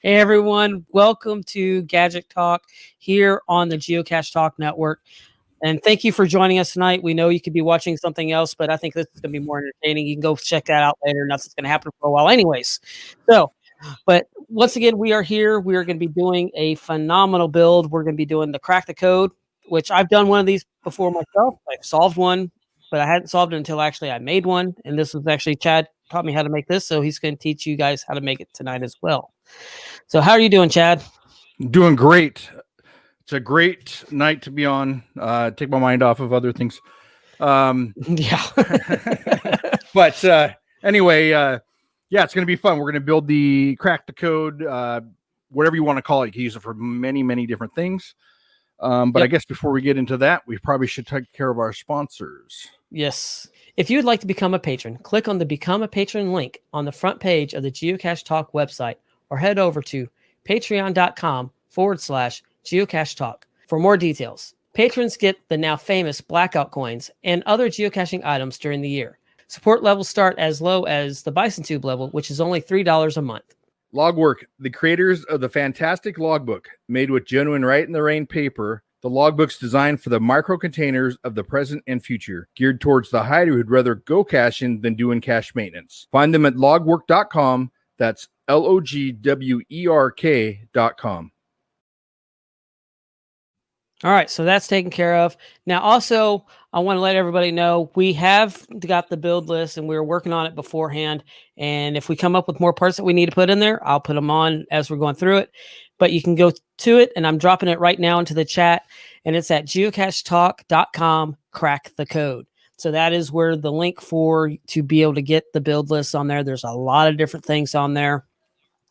Hey everyone, welcome to Gadget Talk here on the Geocache Talk Network. And thank you for joining us tonight. We know you could be watching something else, but I think this is going to be more entertaining. You can go check that out later. Nothing's going to happen for a while anyways. But once again, we are here. We are going to be doing a phenomenal build. We're going to be doing the Crack the Code, which I've done one of these before myself. I've solved one, but I hadn't solved it until actually I made one. And this was actually Chad taught me how to make this, so he's going to teach you guys how to make it tonight as well. So how are you doing, Chad? Doing great. It's a great night to be on. Take my mind off of other things. Yeah. But anyway, yeah, it's going to be fun. We're going to build the Crack the Code, whatever you want to call it. You can use it for many, many different things. But I guess before we get into that, we probably should take care of our sponsors. Yes. If you would like to become a patron, click on the Become a Patron link on the front page of the Geocache Talk website, or head over to patreon.com/Geocache Talk for more details. Patrons get the now famous blackout coins and other geocaching items during the year. Support levels start as low as the Bison Tube level, which is only $3 a month. Logwork, the creators of the fantastic logbook, made with genuine write-in-the-rain paper. The logbook's designed for the micro containers of the present and future, geared towards the hider who'd rather go caching than doing cache maintenance. Find them at logwork.com. That's logwerk.com. All right, so that's taken care of. Now, also, I want to let everybody know we have got the build list and we were working on it beforehand. And if we come up with more parts that we need to put in there, I'll put them on as we're going through it. But you can go to it, and I'm dropping it right now into the chat, and it's at geocachetalk.com, crack the code. So that is where the link to be able to get the build list on there. There's a lot of different things on there,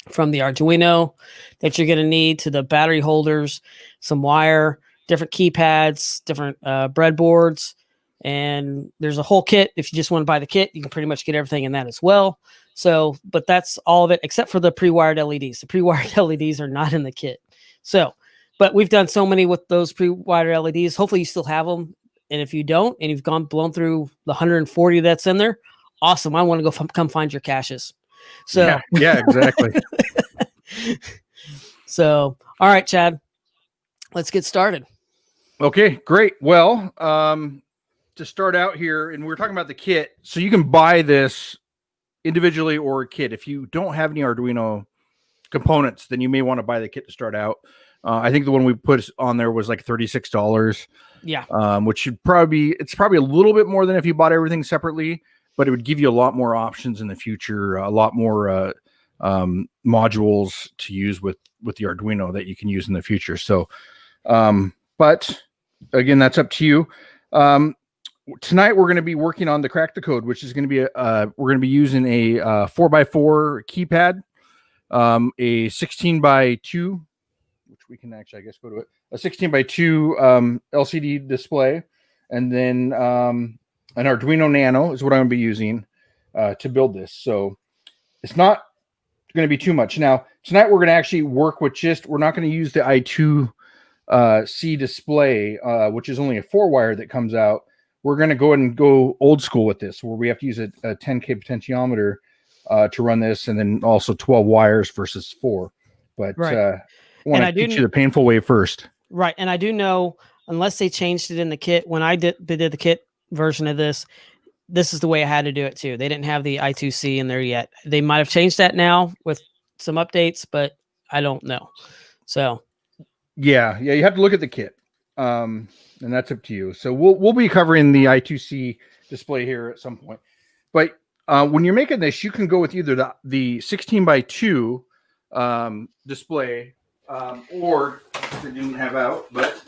from the Arduino that you're going to need to the battery holders, some wire, different keypads, different breadboards, and there's a whole kit. If you just want to buy the kit, you can pretty much get everything in that as well. So, but that's all of it except for the pre-wired LEDs. The pre-wired LEDs are not in the kit. So, but we've done so many with those pre-wired LEDs. Hopefully you still have them. And if you don't, and you've blown through the 140 that's in there, awesome. I want to go come find your caches. So yeah, exactly. So, all right, Chad, let's get started. Okay, great. Well, to start out here, and we're talking about the kit, so you can buy this individually or a kit. If you don't have any Arduino components, then you may want to buy the kit to start out. I think the one we put on there was like $36. Yeah. Which should it's probably a little bit more than if you bought everything separately, but it would give you a lot more options in the future, a lot more modules to use with the Arduino that you can use in the future. So, but again, that's up to you. Tonight we're going to be working on the Crack the Code, which is going to be we're going to be using a 4x4 keypad, a 16x2, which we can actually, I guess, go to it, a 16x2 LCD display, and then an Arduino Nano is what I'm going to be using to build this. So it's not going to be too much. Now, tonight we're going to actually work with we're not going to use the I2C display, which is only a 4-wire that comes out. We're going to go ahead and go old school with this, where we have to use a 10K potentiometer to run this, and then also 12 wires versus 4. But right. I want to teach you the painful way first. Right. And I do know, unless they changed it in the kit, when I did the kit version of this is the way I had to do it too. They didn't have the I2C in there yet. They might have changed that now with some updates, but I don't know. So yeah, you have to look at the kit. And that's up to you. So we'll be covering the I2C display here at some point. But when you're making this, you can go with either the 16x2 display, or if you didn't have out, but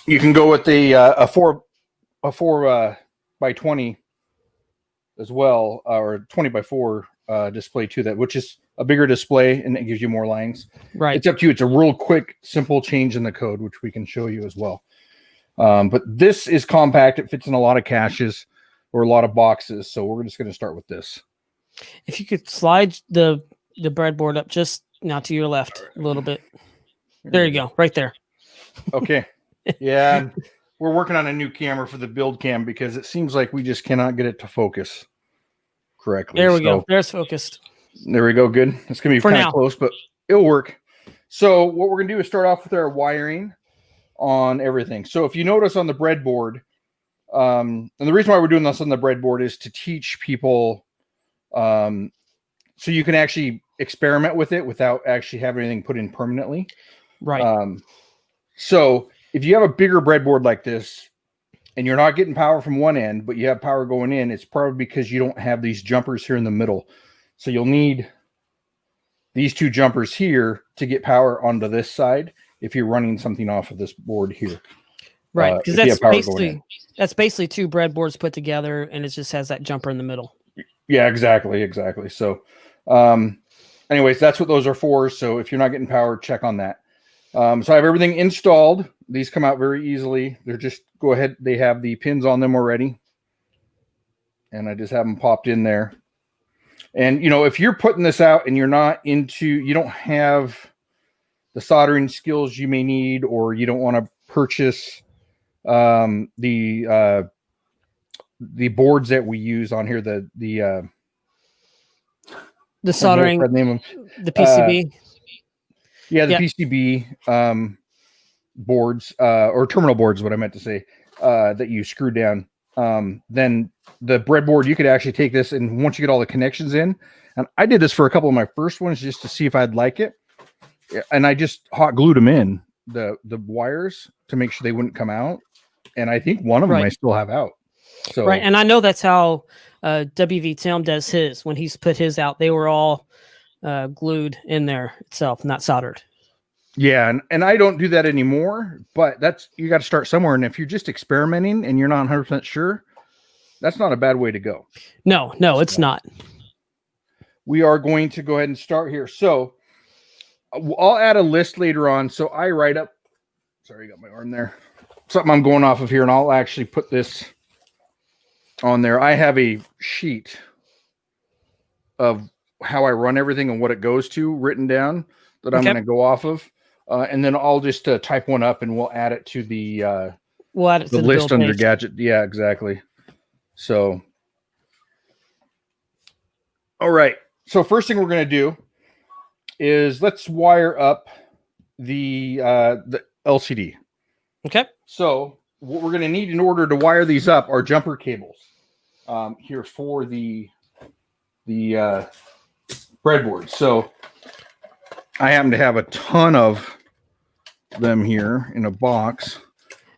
you can go with the a 4x20 as well, or 20x4 display too, which is a bigger display, and it gives you more lines. Right. It's up to you. It's a real quick, simple change in the code, which we can show you as well. But this is compact. It fits in a lot of caches or a lot of boxes. So we're just going to start with this. If you could slide the breadboard up just now to your left a little bit. There you go. Right there. Okay. Yeah. We're working on a new camera for the build cam because it seems like we just cannot get it to focus correctly. There we go. There's focused. There we go. Good. It's going to be For kind now. of close, but it'll work. So what we're going to do is start off with our wiring on everything. So if you notice on the breadboard, and the reason why we're doing this on the breadboard is to teach people, so you can actually experiment with it without actually having anything put in permanently. Right. So if you have a bigger breadboard like this and you're not getting power from one end, but you have power going in, it's probably because you don't have these jumpers here in the middle. So you'll need these two jumpers here to get power onto this side if you're running something off of this board here. Right, because that's basically two breadboards put together, and it just has that jumper in the middle. Yeah, exactly. So, anyways, that's what those are for. So if you're not getting power, check on that. So I have everything installed. These come out very easily. They're just go ahead. They have the pins on them already, and I just have them popped in there. And if you're putting this out and you're not you don't have the soldering skills you may need, or you don't want to purchase the boards that we use on here, the soldering, the PCB. The PCB boards, or terminal boards, what I meant to say, that you screw down. Then the breadboard, you could actually take this, and once you get all the connections in, and I did this for a couple of my first ones just to see if I'd like it. And I just hot glued them in the wires to make sure they wouldn't come out. And I think one of them I still have out. So right. And I know that's how WV Tim does his. When he's put his out, they were all glued in there itself, not soldered. Yeah. And I don't do that anymore, but you got to start somewhere. And if you're just experimenting and you're not 100% sure, that's not a bad way to go. No, it's not. We are going to go ahead and start here. So I'll add a list later on. So I write up, sorry, I got my arm there, something I'm going off of here, and I'll actually put this on there. I have a sheet of how I run everything and what it goes to written down that I'm going to go off of. And then I'll just type one up, and we'll add it to the list under Gadget. Yeah, exactly. So, all right. So first thing we're going to do is let's wire up the LCD. Okay. So what we're going to need in order to wire these up are jumper cables here for the breadboard. So I happen to have a ton of them here in a box,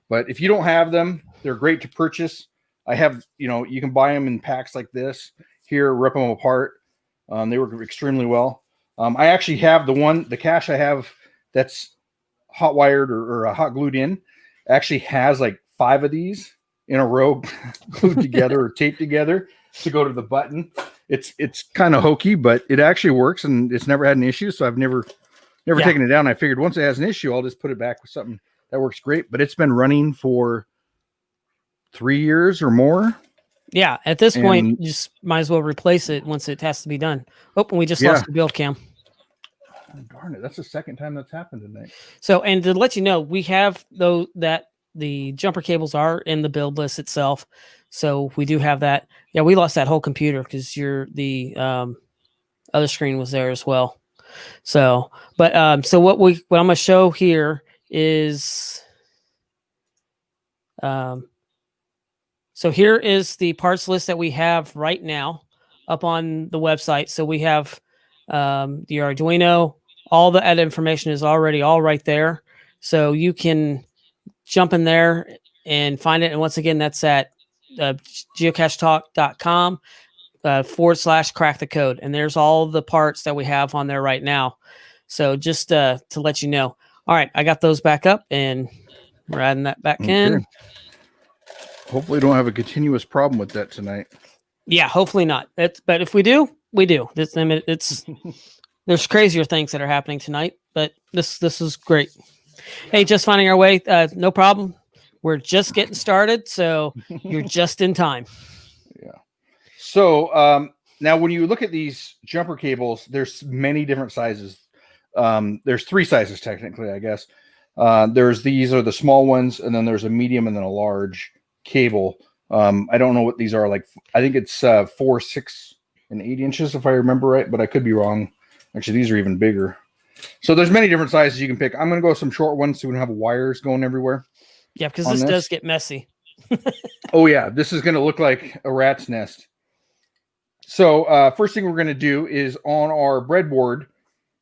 but if you don't have them, they're great to purchase. I have, you can buy them in packs like this here, rip them apart. They work extremely well. I actually have the cache I have that's hot wired or hot glued in actually has like 5 of these in a row glued together or taped together to go to the button. It's kind of hokey, but it actually works, and it's never had an issue. So I've never taken it down. I figured once it has an issue, I'll just put it back with something that works great. But it's been running for 3 years or more. Yeah, at this point, you just might as well replace it once it has to be done. Oh, and we just lost the build cam. Oh, darn it. That's the second time that's happened tonight. So, and to let you know, we have the jumper cables are in the build list itself. So we do have that. Yeah, we lost that whole computer because the other screen was there as well. So, but so what I'm going to show here is so here is the parts list that we have right now up on the website. So we have the Arduino. All the edit information is already all right there. So you can jump in there and find it. And once again, that's at geocachetalk.com /crack the code. And there's all the parts that we have on there right now. So just to let you know. All right, I got those back up, and we're adding that back in. Hopefully don't have a continuous problem with that tonight. Yeah, hopefully not. But if we do, we do. It's there's crazier things that are happening tonight, but this is great. Hey, just finding our way. No problem. We're just getting started, so you're just in time. Yeah. So now when you look at these jumper cables, there's many different sizes. There's 3 sizes technically, I guess. These are the small ones, and then there's a medium and then a large cable. I don't know what these are like. I think it's 4, 6, and 8 inches, if I remember right, but I could be wrong. Actually, these are even bigger. So there's many different sizes you can pick. I'm going to go with some short ones so we don't have wires going everywhere. Yeah, because this does get messy. Oh, yeah. This is going to look like a rat's nest. So first thing we're going to do is on our breadboard,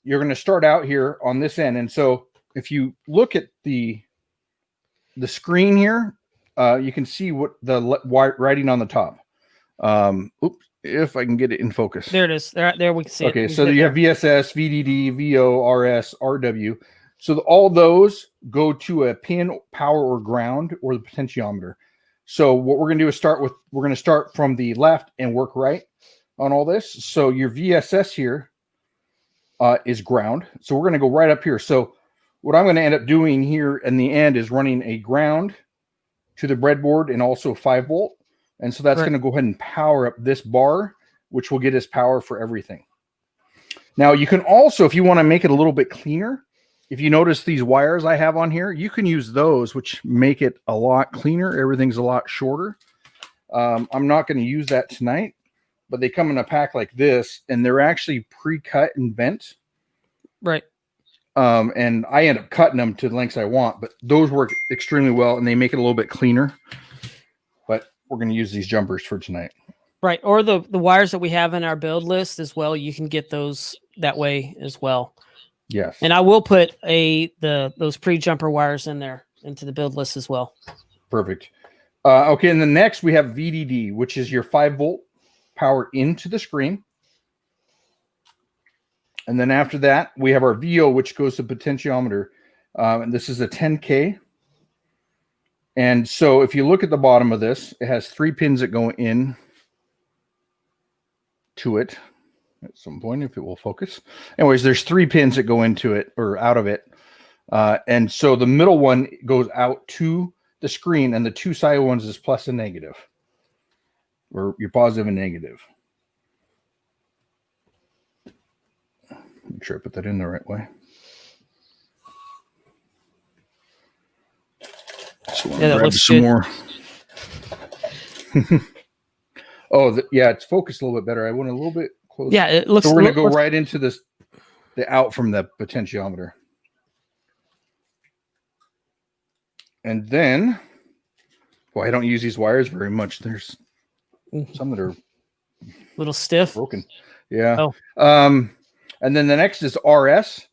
you're going to start out here on this end. And so if you look at the screen here, you can see what the writing on the top. Oops, if I can get it in focus. There it is. There we can see it. Okay, so you have VSS, VDD, VO, RS, RW. So all those go to a pin, power, or ground, or the potentiometer. So what we're going to do is we're going to start from the left and work right on all this. So your VSS here is ground. So we're going to go right up here. So what I'm going to end up doing here in the end is running a ground to the breadboard and also 5-volt. And so that's going to go ahead and power up this bar, which will get us power for everything. Now you can also, if you want to make it a little bit cleaner, if you notice these wires I have on here, you can use those, which make it a lot cleaner. Everything's a lot shorter. I'm not going to use that tonight, but they come in a pack like this, and they're actually pre-cut and bent. Right. And I end up cutting them to the lengths I want, but those work extremely well, and they make it a little bit cleaner. But we're going to use these jumpers for tonight. Right. Or the wires that we have in our build list as well. You can get those that way as well. Yes. And I will put those pre-jumper wires in there into the build list as well. Perfect. Okay. And then next we have VDD, which is your 5-volt power into the screen. And then after that, we have our VO, which goes to potentiometer. And this is a 10K. And so if you look at the bottom of this, it has 3 pins that go in to it at some point, if it will focus. Anyways, there's 3 pins that go into it or out of it. And so the middle one goes out to the screen, and the 2 side ones is plus and negative, or your positive and negative. Make sure I put that in the right way. So yeah, that looks some good. more. Oh, yeah, it's focused a little bit better. I went a little bit closer. Yeah, it looks. So we're going to go right into the out from the potentiometer. And then, well, I don't use these wires very much. There's some that are a little stiff. Broken. Yeah. Oh. And then the next is RS.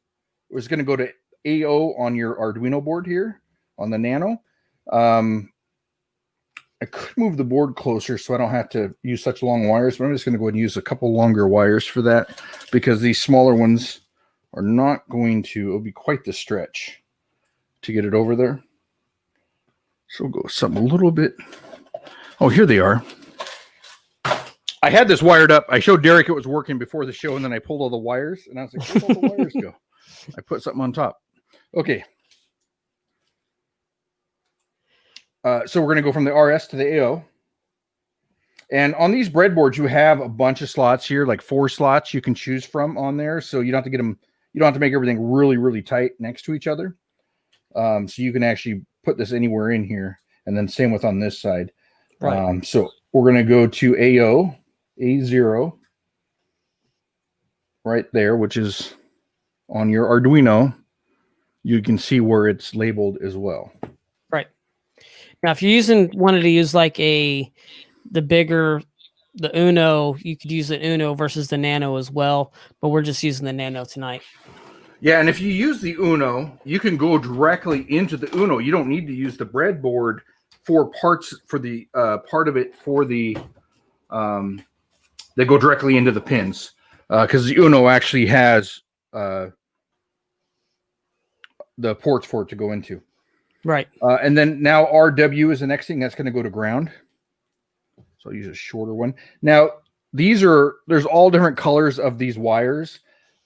It's going to go to AO on your Arduino board here on the Nano. I could move the board closer so I don't have to use such long wires, but I'm just going to go ahead and use a couple longer wires for that, because these smaller ones are not going to, it'll be quite the stretch to get it over there. So we'll go something a little bit. Oh, here they are. I had this wired up. I showed Derek it was working before the show, and then I pulled all the wires, and I was like, where'd all the wires go? I put something on top. Okay. So we're going to go from the RS to the AO. And on these breadboards, you have a bunch of slots here, like 4 slots you can choose from on there. So you don't have to get them, you don't have to make everything really, really tight next to each other. So you can actually put this anywhere in here. And then same with on this side. Right. So we're going to go to AO, A0, right there, which is on your Arduino. You can see where it's labeled as well. Right. Now, if you wanted to use like the Uno, you could use the Uno versus the Nano as well, but we're just using the Nano tonight. Yeah, and if you use the Uno, you can go directly into the Uno. You don't need to use the breadboard for parts for the part of it for the they go directly into the pins, because the Uno actually has the ports for it to go into. Right. And then now RW is the next thing that's going to go to ground. So I'll use a shorter one. Now, there's all different colors of these wires.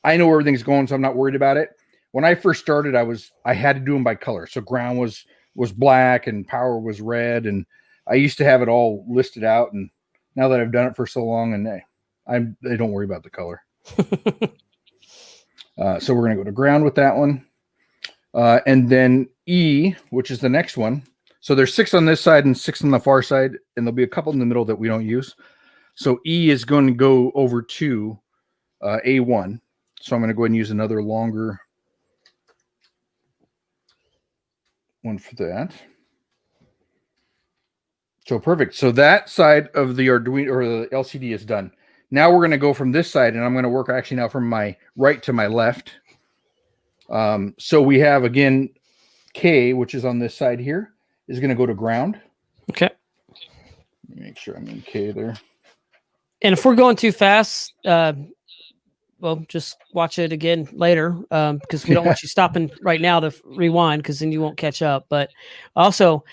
I know where everything's going, so I'm not worried about it. When I first started, I had to do them by color. So ground was black and power was red, and I used to have it all listed out. And now that I've done it for so long, and I don't worry about the color. So we're going to go to ground with that one. And then E, which is the next one. So there's 6 on this side and 6 on the far side, and there'll be a couple in the middle that we don't use. So E is going to go over to A1. So I'm going to go ahead and use another longer one for that. So perfect. So that side of the Arduino or the LCD is done. Now we're going to go from this side, and I'm going to work actually now from my right to my left. So we have, again, K, which is on this side here, is going to go to ground. Okay. Let me make sure I'm in K there. And if we're going too fast, well, just watch it again later, because we don't want you stopping right now to rewind, because then you won't catch up. But also,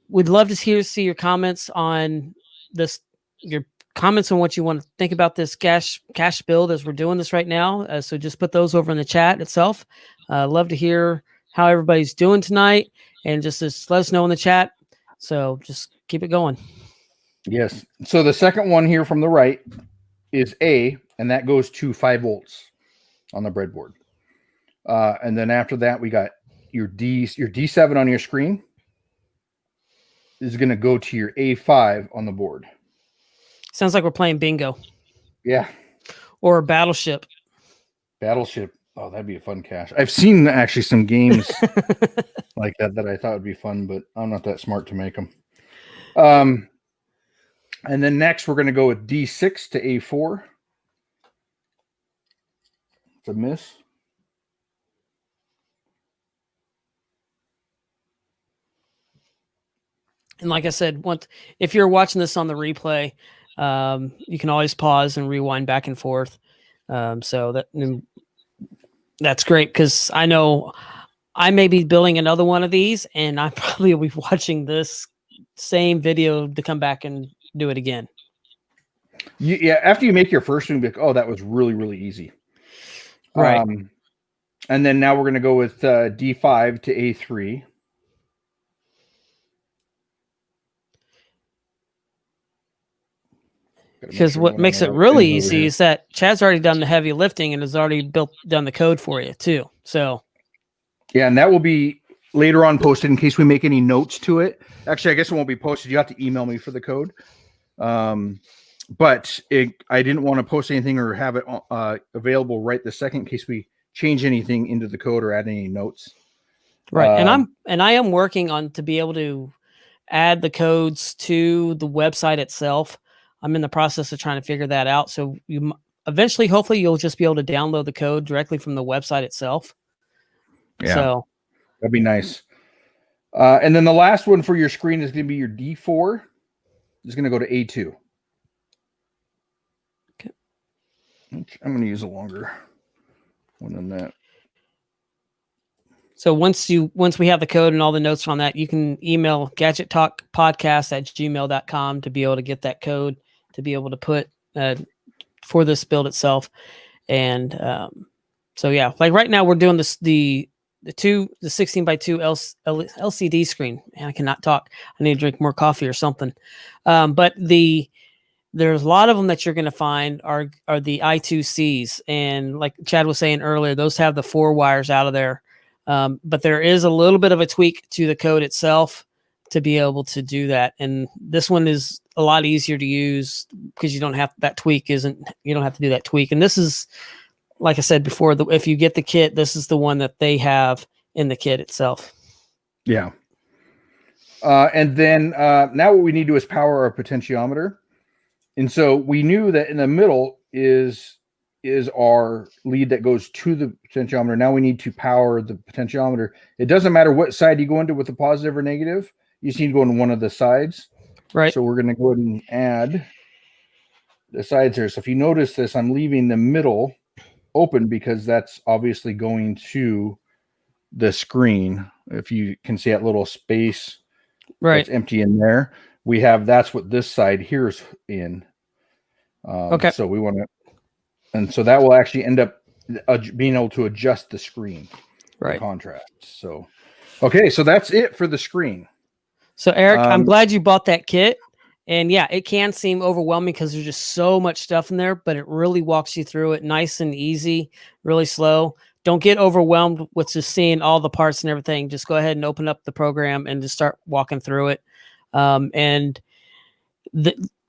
we'd love to see your comments on this, your comments on what you want to think about this cache build as we're doing this right now. So just put those over in the chat itself. Love to hear how everybody's doing tonight, and just let us know in the chat. So just keep it going. Yes. So the second one here from the right is A, and that goes to 5 volts on the breadboard. And then after that, we got your D7 on your screen is going to go to your A5 on the board. Sounds like we're playing bingo. Yeah. Or Battleship. Battleship. Oh, that'd be a fun cache. I've seen actually some games like that I thought would be fun, but I'm not that smart to make them. And then next, we're going to go with D6 to A4. It's a miss. And like I said, if you're watching this on the replay, you can always pause and rewind back and forth. So that's great, because I know I may be building another one of these, and I probably will be watching this same video to come back and do it again. Yeah, after you make your first one, be like, oh, that was really, really easy. Right. And then now we're going to go with D5 to A3. Because what makes it really easy is that Chad's already done the heavy lifting and has already done the code for you too. So yeah, and that will be later on posted in case we make any notes to it. Actually, I guess it won't be posted. You have to email me for the code. But I didn't want to post anything or have it available right this second in case we change anything into the code or add any notes. Right. And I am working on to be able to add the codes to the website itself. I'm in the process of trying to figure that out. So you eventually, hopefully, you'll just be able to download the code directly from the website itself. Yeah, so that'd be nice. And then the last one for your screen is going to be your D4. It's going to go to A2. Okay. I'm going to use a longer one than that. So once we have the code and all the notes on that, you can email gadgettalkpodcast@gmail.com to be able to get that code to be able to put for this build itself. And so yeah, like right now we're doing the 16x2 LCD screen. Man, I cannot talk. I need to drink more coffee or something. But there's a lot of them that you're going to find are the I2Cs, and like Chad was saying earlier, those have the 4 wires out of there. But there is a little bit of a tweak to the code itself to be able to do that. And this one is a lot easier to use because you don't have you don't have to do that tweak. And this is, like I said before, if you get the kit, this is the one that they have in the kit itself. Yeah. And then now what we need to do is power our potentiometer. And so we knew that in the middle is our lead that goes to the potentiometer. Now we need to power the potentiometer. It doesn't matter what side you go into with the positive or negative. You just need to go on one of the sides. Right. So we're going to go ahead and add the sides here. So if you notice this, I'm leaving the middle open because that's obviously going to the screen. If you can see that little space that's empty in there, that's what this side here is in. Okay. So we want to, and so that will actually end up being able to adjust the screen, the contrast. So, okay, so that's it for the screen. So Eric, I'm glad you bought that kit. And yeah, it can seem overwhelming because there's just so much stuff in there, but it really walks you through it nice and easy, really slow. Don't get overwhelmed with just seeing all the parts and everything. Just go ahead and open up the program and just start walking through it. And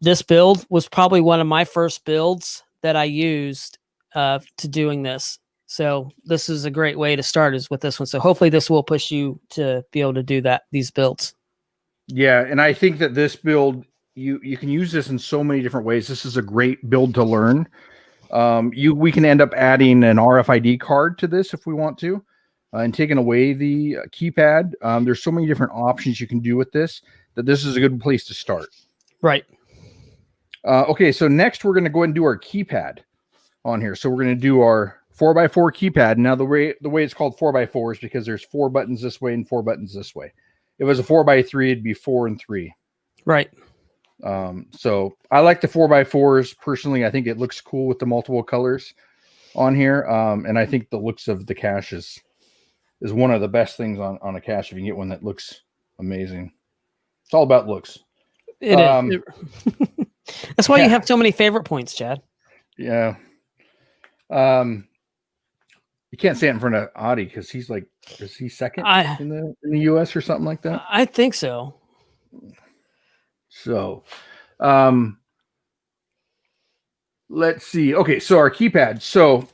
this build was probably one of my first builds that I used to doing this. So this is a great way to start is with this one. So hopefully this will push you to be able to do these builds. Yeah, and I think that this build, you can use this in so many different ways. This is a great build to learn. We can end up adding an RFID card to this if we want to, and taking away the keypad. There's so many different options you can do with this that this is a good place to start. Right. Okay, so next we're going to go ahead and do our keypad on here. So we're going to do our 4x4 keypad. Now the way it's called 4x4 is because there's 4 buttons this way and 4 buttons this way. If it was a 4x3, it'd be 4 and 3. Right. So I like the 4x4s personally. I think it looks cool with the multiple colors on here. And I think the looks of the cache is one of the best things on a cache if you can get one that looks amazing. It's all about looks. It is. That's why you have so many favorite points, Chad. Yeah. You can't say it in front of Audie because he's like, is he second in the US or something like that? I think so. So, let's see. Okay, so our keypad. So,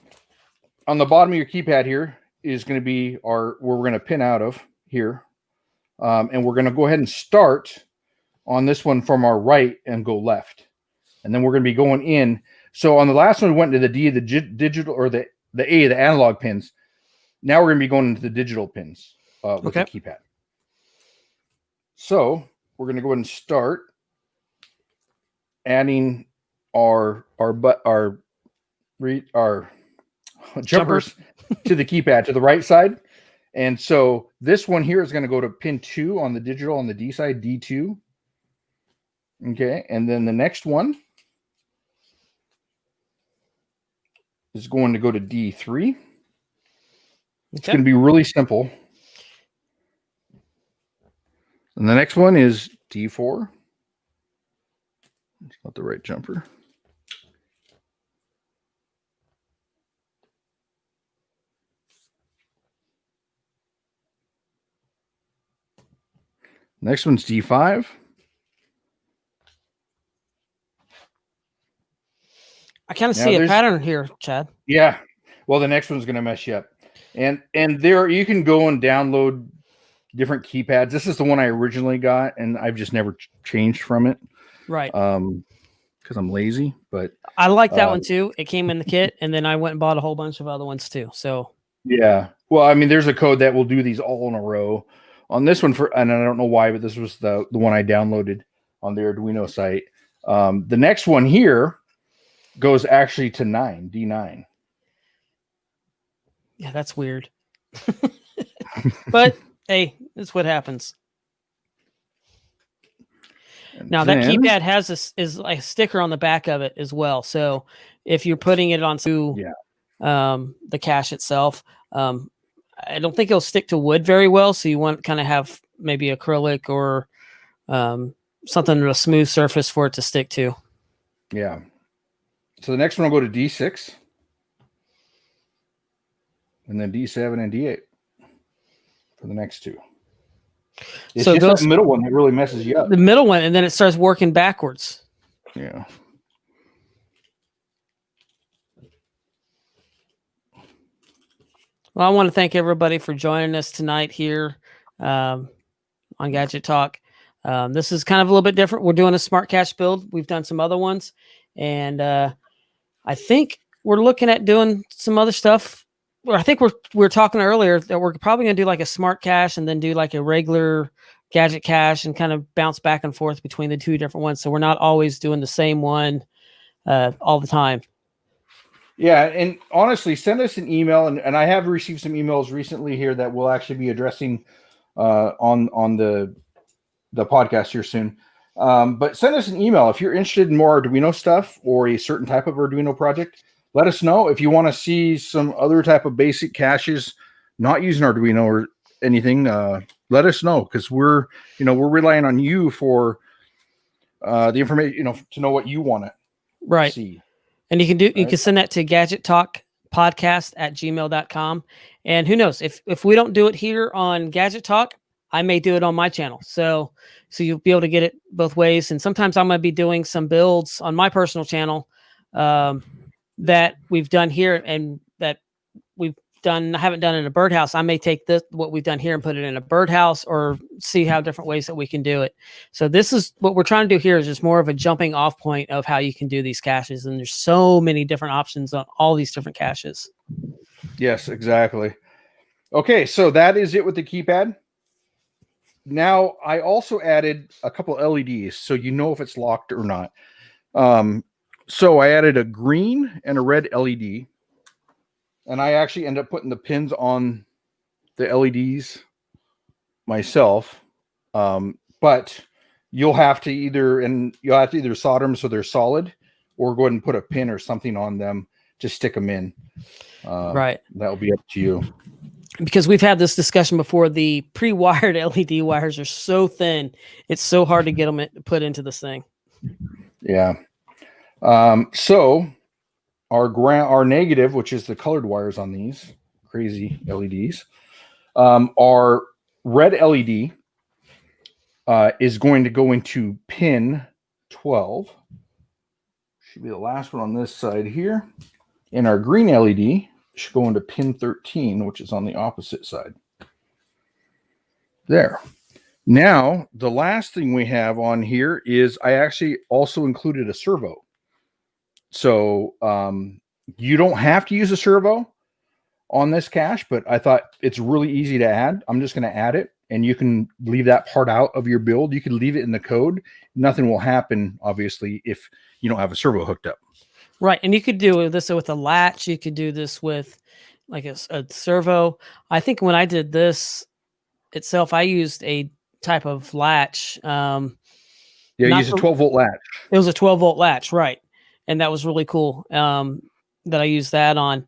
on the bottom of your keypad here is going to be where we're going to pin out of here, and we're going to go ahead and start on this one from our right and go left, and then we're going to be going in. So, on the last one, we went to the D, the digital, or the A, the analog pins. Now we're going to be going into the digital pins with the keypad. So we're going to go ahead and start adding our jumpers to the keypad to the right side. And so this one here is going to go to pin 2 on the digital on the D side, D2. Okay, and then the next one is going to go to D3. It's going to be really simple. And the next one is D4. It's not the right jumper. Next one's D5. I kind of see a pattern here, Chad. Yeah. Well, the next one's going to mess you up. And there you can go and download different keypads. This is the one I originally got, and I've just never changed from it. Right. Because I'm lazy. But I like that one too. It came in the kit, and then I went and bought a whole bunch of other ones too. So yeah. Well, I mean, there's a code that will do these all in a row. On this one, and I don't know why, but this was the one I downloaded on the Arduino site. The next one here goes actually to 9, D9. Yeah, that's weird. But hey, that's what happens. And now that keypad has is like a sticker on the back of it as well. So if you're putting it onto the cache itself, I don't think it'll stick to wood very well. So you want to kind of have maybe acrylic or something with a smooth surface for it to stick to. Yeah. So the next one will go to D6. And then D7 and D8 for the next two. It's so just the middle one that really messes you up. The middle one, and then it starts working backwards. Yeah. Well, I want to thank everybody for joining us tonight here on Gadget Talk. This is kind of a little bit different. We're doing a smart cache build. We've done some other ones, and I think we're looking at doing some other stuff. Well, I think we were talking earlier that we're probably going to do like a smart cache and then do like a regular gadget cache and kind of bounce back and forth between the two different ones. So we're not always doing the same one all the time. Yeah. And honestly, send us an email. And I have received some emails recently here that we'll actually be addressing on the podcast here soon. But send us an email if you're interested in more Arduino stuff or a certain type of Arduino project. Let us know if you want to see some other type of basic caches, not using Arduino or anything. Let us know, because we're relying on you for the information, to know what you want to see. And you can send that to gadgettalkpodcast@gmail.com. And who knows, if we don't do it here on Gadget Talk, I may do it on my channel. So you'll be able to get it both ways. And sometimes I'm going to be doing some builds on my personal channel that we've done here and that we've done. I haven't done in a birdhouse. I may take this, what we've done here, and put it in a birdhouse, or see how different ways that we can do it. So this is what we're trying to do here, is just more of a jumping off point of how you can do these caches. And there's so many different options on all these different caches. Yes, exactly. Okay, so that is it with the keypad. Now, I also added a couple LEDs so you know if it's locked or not. So I added a green and a red LED, and I actually end up putting the pins on the LEDs myself. But you'll have to either solder them so they're solid, or go ahead and put a pin or something on them to stick them in. Right. That'll be up to you. Because we've had this discussion before, the pre-wired LED wires are so thin, it's so hard to get them put into this thing. Yeah. So our negative, which is the colored wires on these crazy LEDs, our red LED is going to go into pin 12. Should be the last one on this side here. And our green LED should go into pin 13, which is on the opposite side. There. Now, the last thing we have on here is I actually also included a servo. So you don't have to use a servo on this cache, but I thought it's really easy to add. I'm just going to add it, and you can leave that part out of your build. You can leave it in the code. Nothing will happen, obviously, if you don't have a servo hooked up. Right. And you could do this with a latch. You could do this with like a servo. I think when I did this itself, I used a type of latch. Yeah, you used a 12-volt latch. It was a 12-volt latch, right. And that was really cool that I used that on.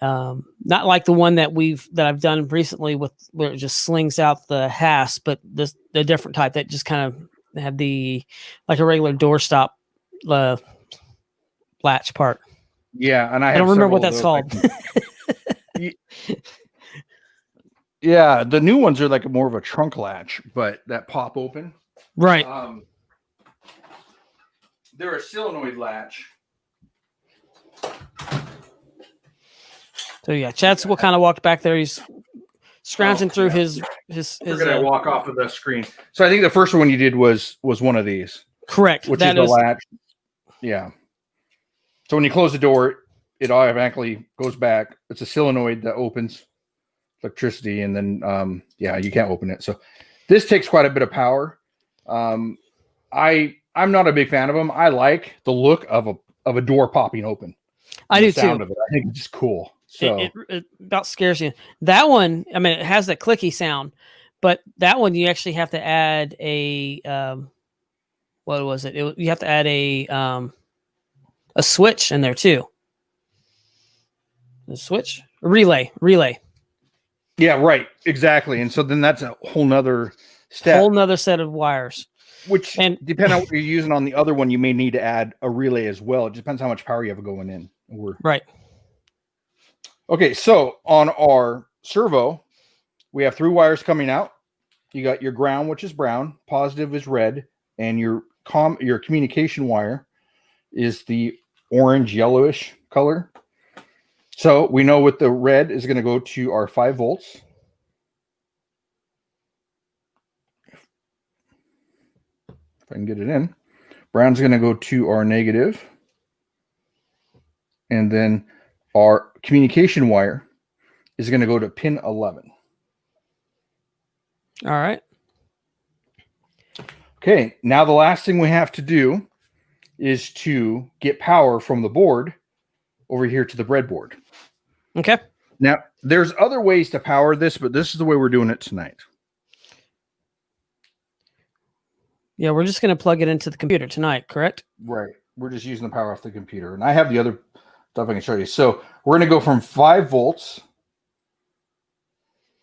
Not like the one that I've done recently with where it just slings out the hasp, but the different type that just kind of had the like a regular doorstop latch part. Yeah, and I don't remember what that's called. Yeah, the new ones are like more of a trunk latch, but that pop open. Right. They're a solenoid latch. So yeah, Chad's what kind of walked back there. He's scrounging through his. We're gonna walk off of the screen. So I think the first one you did was one of these. Correct. Which is the latch. Yeah. So when you close the door, it automatically goes back. It's a solenoid that opens electricity, and then you can't open it. So this takes quite a bit of power. I'm not a big fan of them. I like the look of a door popping open. I do sound too. Of it. I think it's just cool. So it about scares you. That one, I mean, it has that clicky sound, but that one you actually have to add a what was it? You have to add a switch in there too. The switch relay. Yeah, right. Exactly. And so then that's a whole nother step. Whole nother set of wires. Which, depending on what you're using on the other one, you may need to add a relay as well. It depends how much power you have going in. Right. Okay, so on our servo, we have 3 wires coming out. You got your ground, which is brown, positive is red, and your communication wire is the orange yellowish color. So we know what the red is going to go to our 5 volts. If I can get it in. Brown's going to go to our negative. And then our communication wire is going to go to pin 11. All right. Okay, now the last thing we have to do is to get power from the board over here to the breadboard. Okay. Now, there's other ways to power this, but this is the way we're doing it tonight. Yeah, we're just going to plug it into the computer tonight, correct? Right. We're just using the power off the computer. And I have the other stuff I can show you. So we're going to go from 5 volts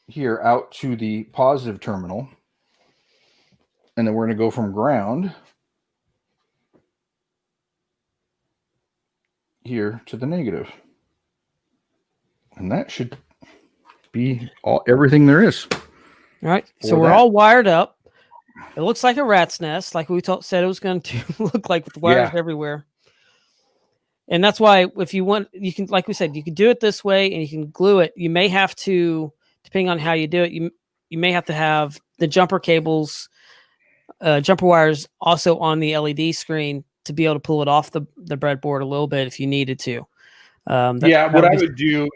here out to the positive terminal. And then we're going to go from ground here to the negative. And that should be everything there is. All right. So we're all wired up. It looks like a rat's nest, like we said it was going to look like, with wires everywhere. And that's why if you want, you can, like we said, you can do it this way and you can glue it. You may have to, depending on how you do it, you may have to have the jumper cables, jumper wires also on the LED screen to be able to pull it off the breadboard a little bit if you needed to. What I would do,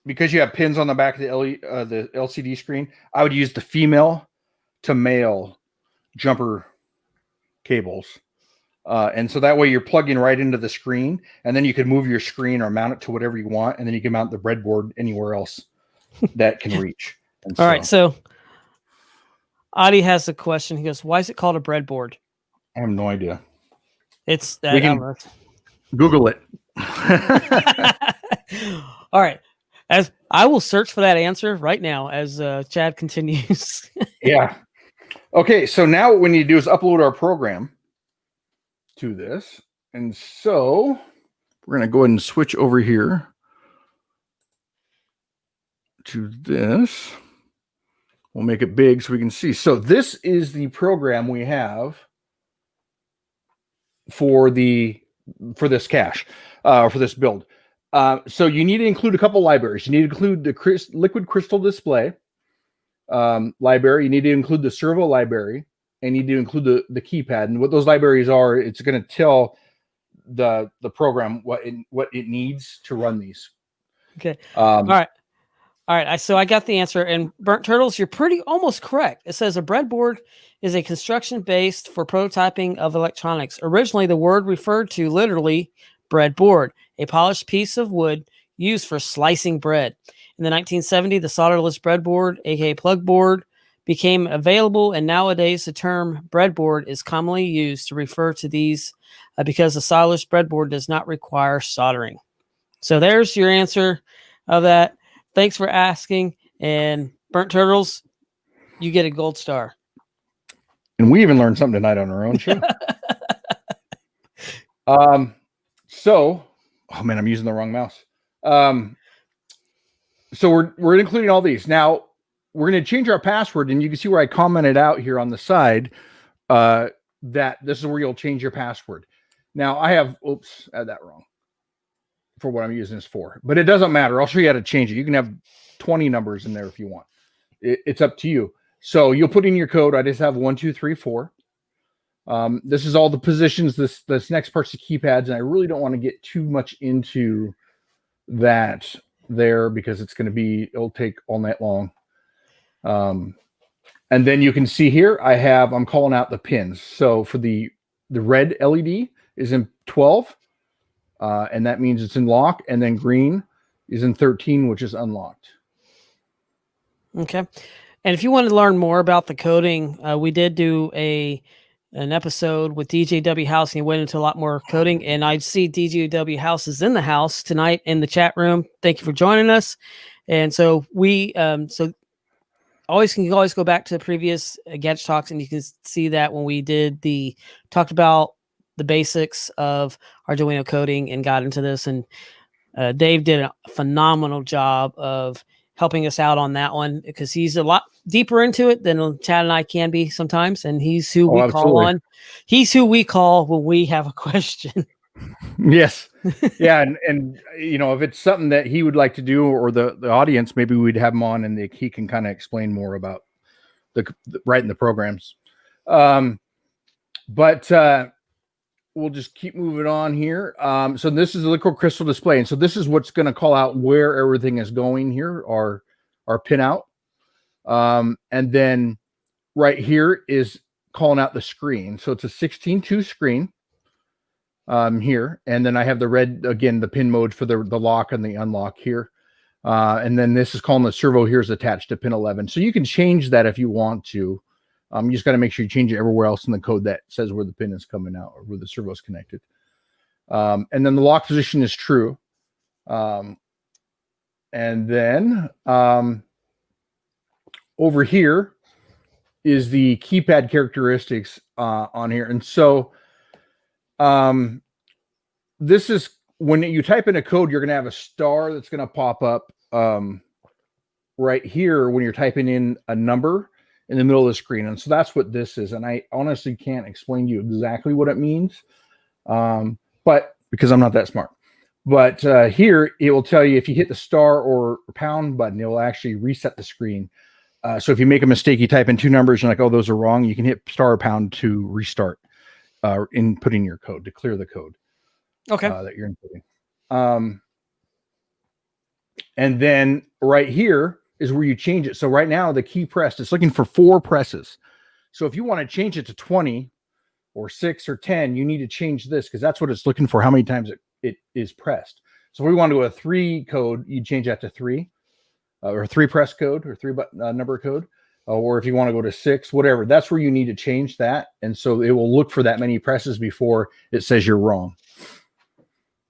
because you have pins on the back of the LCD screen, I would use the female to male jumper cables. And so that way you're plugging right into the screen, and then you can move your screen or mount it to whatever you want. And then you can mount the breadboard anywhere else that can reach. All right. So Adi has a question. He goes, why is it called a breadboard? I have no idea. It's that. We can Google it. All right. As I will search for that answer right now as Chad continues. Yeah. Okay. So now what we need to do is upload our program to this. And so we're going to go ahead and switch over here to this. We'll make it big so we can see. So this is the program we have for this cache, for this build. So you need to include a couple libraries. You need to include the liquid crystal display library. You need to include the servo library, and you need to include the keypad. And what those libraries are, it's going to tell the program what it needs to run these. Okay. All right. So I got the answer. And Burnt Turtles, you're almost correct. It says a breadboard is a construction based for prototyping of electronics. Originally, the word referred to literally breadboard, a polished piece of wood used for slicing bread. In the 1970s, the solderless breadboard, aka plug board, became available, and nowadays the term breadboard is commonly used to refer to these because the solderless breadboard does not require soldering. So there's your answer of that. Thanks for asking. And Burnt Turtles, you get a gold star. And we even learned something tonight on our own show. So, oh man, I'm using the wrong mouse. So we're including all these. Now we're going to change our password, and you can see where I commented out here on the side that this is where you'll change your password. Now I have, I had that wrong for what I'm using this for, but it doesn't matter. I'll show you how to change it. You can have 20 numbers in there if you want. It's up to you. So you'll put in your code. I just have 1, 2, 3, 4. This is all the positions. This next part's the keypads, and I really don't want to get too much into that there because it'll take all night long. And then you can see here, I'm calling out the pins. So for the red LED is in 12, and that means it's in lock, and then green is in 13, which is unlocked. Okay. And if you want to learn more about the coding, we did do an episode with DJW House, and he went into a lot more coding. And I see DJW House is in the house tonight in the chat room. Thank you for joining us. And so we, you can always go back to the previous Gadget Talks, and you can see that when we talked about the basics of Arduino coding and got into this. And Dave did a phenomenal job of helping us out on that one because he's a lot deeper into it than Chad and I can be sometimes. And he's who we call on. He's who we call when we have a question. Yes. Yeah. And if it's something that he would like to do, or the audience, maybe we'd have him on and he can kind of explain more about writing the programs. But we'll just keep moving on here. So this is the liquid crystal display. And so this is what's going to call out where everything is going here, our pinout. And then right here is calling out the screen. So it's a 16:2 screen here. And then I have the red, again, the pin mode for the lock and the unlock here. And then this is calling the servo here is attached to pin 11. So you can change that if you want to. You just got to make sure you change it everywhere else in the code that says where the pin is coming out or where the servo is connected. And then the lock position is true. And then over here is the keypad characteristics on here. And so this is when you type in a code, you're going to have a star that's going to pop up right here when you're typing in a number. in the middle of the screen. And so that's what this is. And I honestly can't explain to you exactly what it means, but because I'm not that smart. But here it will tell you if you hit the star or pound button, it will actually reset the screen. So if you make a mistake, you type in two numbers and like, oh, those are wrong, you can hit star or pound to restart inputting your code, to clear the code. Okay. That you're inputting. And then right here is where you change it. So right now the key pressed, it's looking for 4 presses. So if you want to change it to 20 or 6 or 10, you need to change this because that's what it's looking for, how many times it is pressed. So if we want to go to 3 code, you change that to 3 or 3 press code or 3 number code. Or if you want to go to 6, whatever, that's where you need to change that. And so it will look for that many presses before it says you're wrong,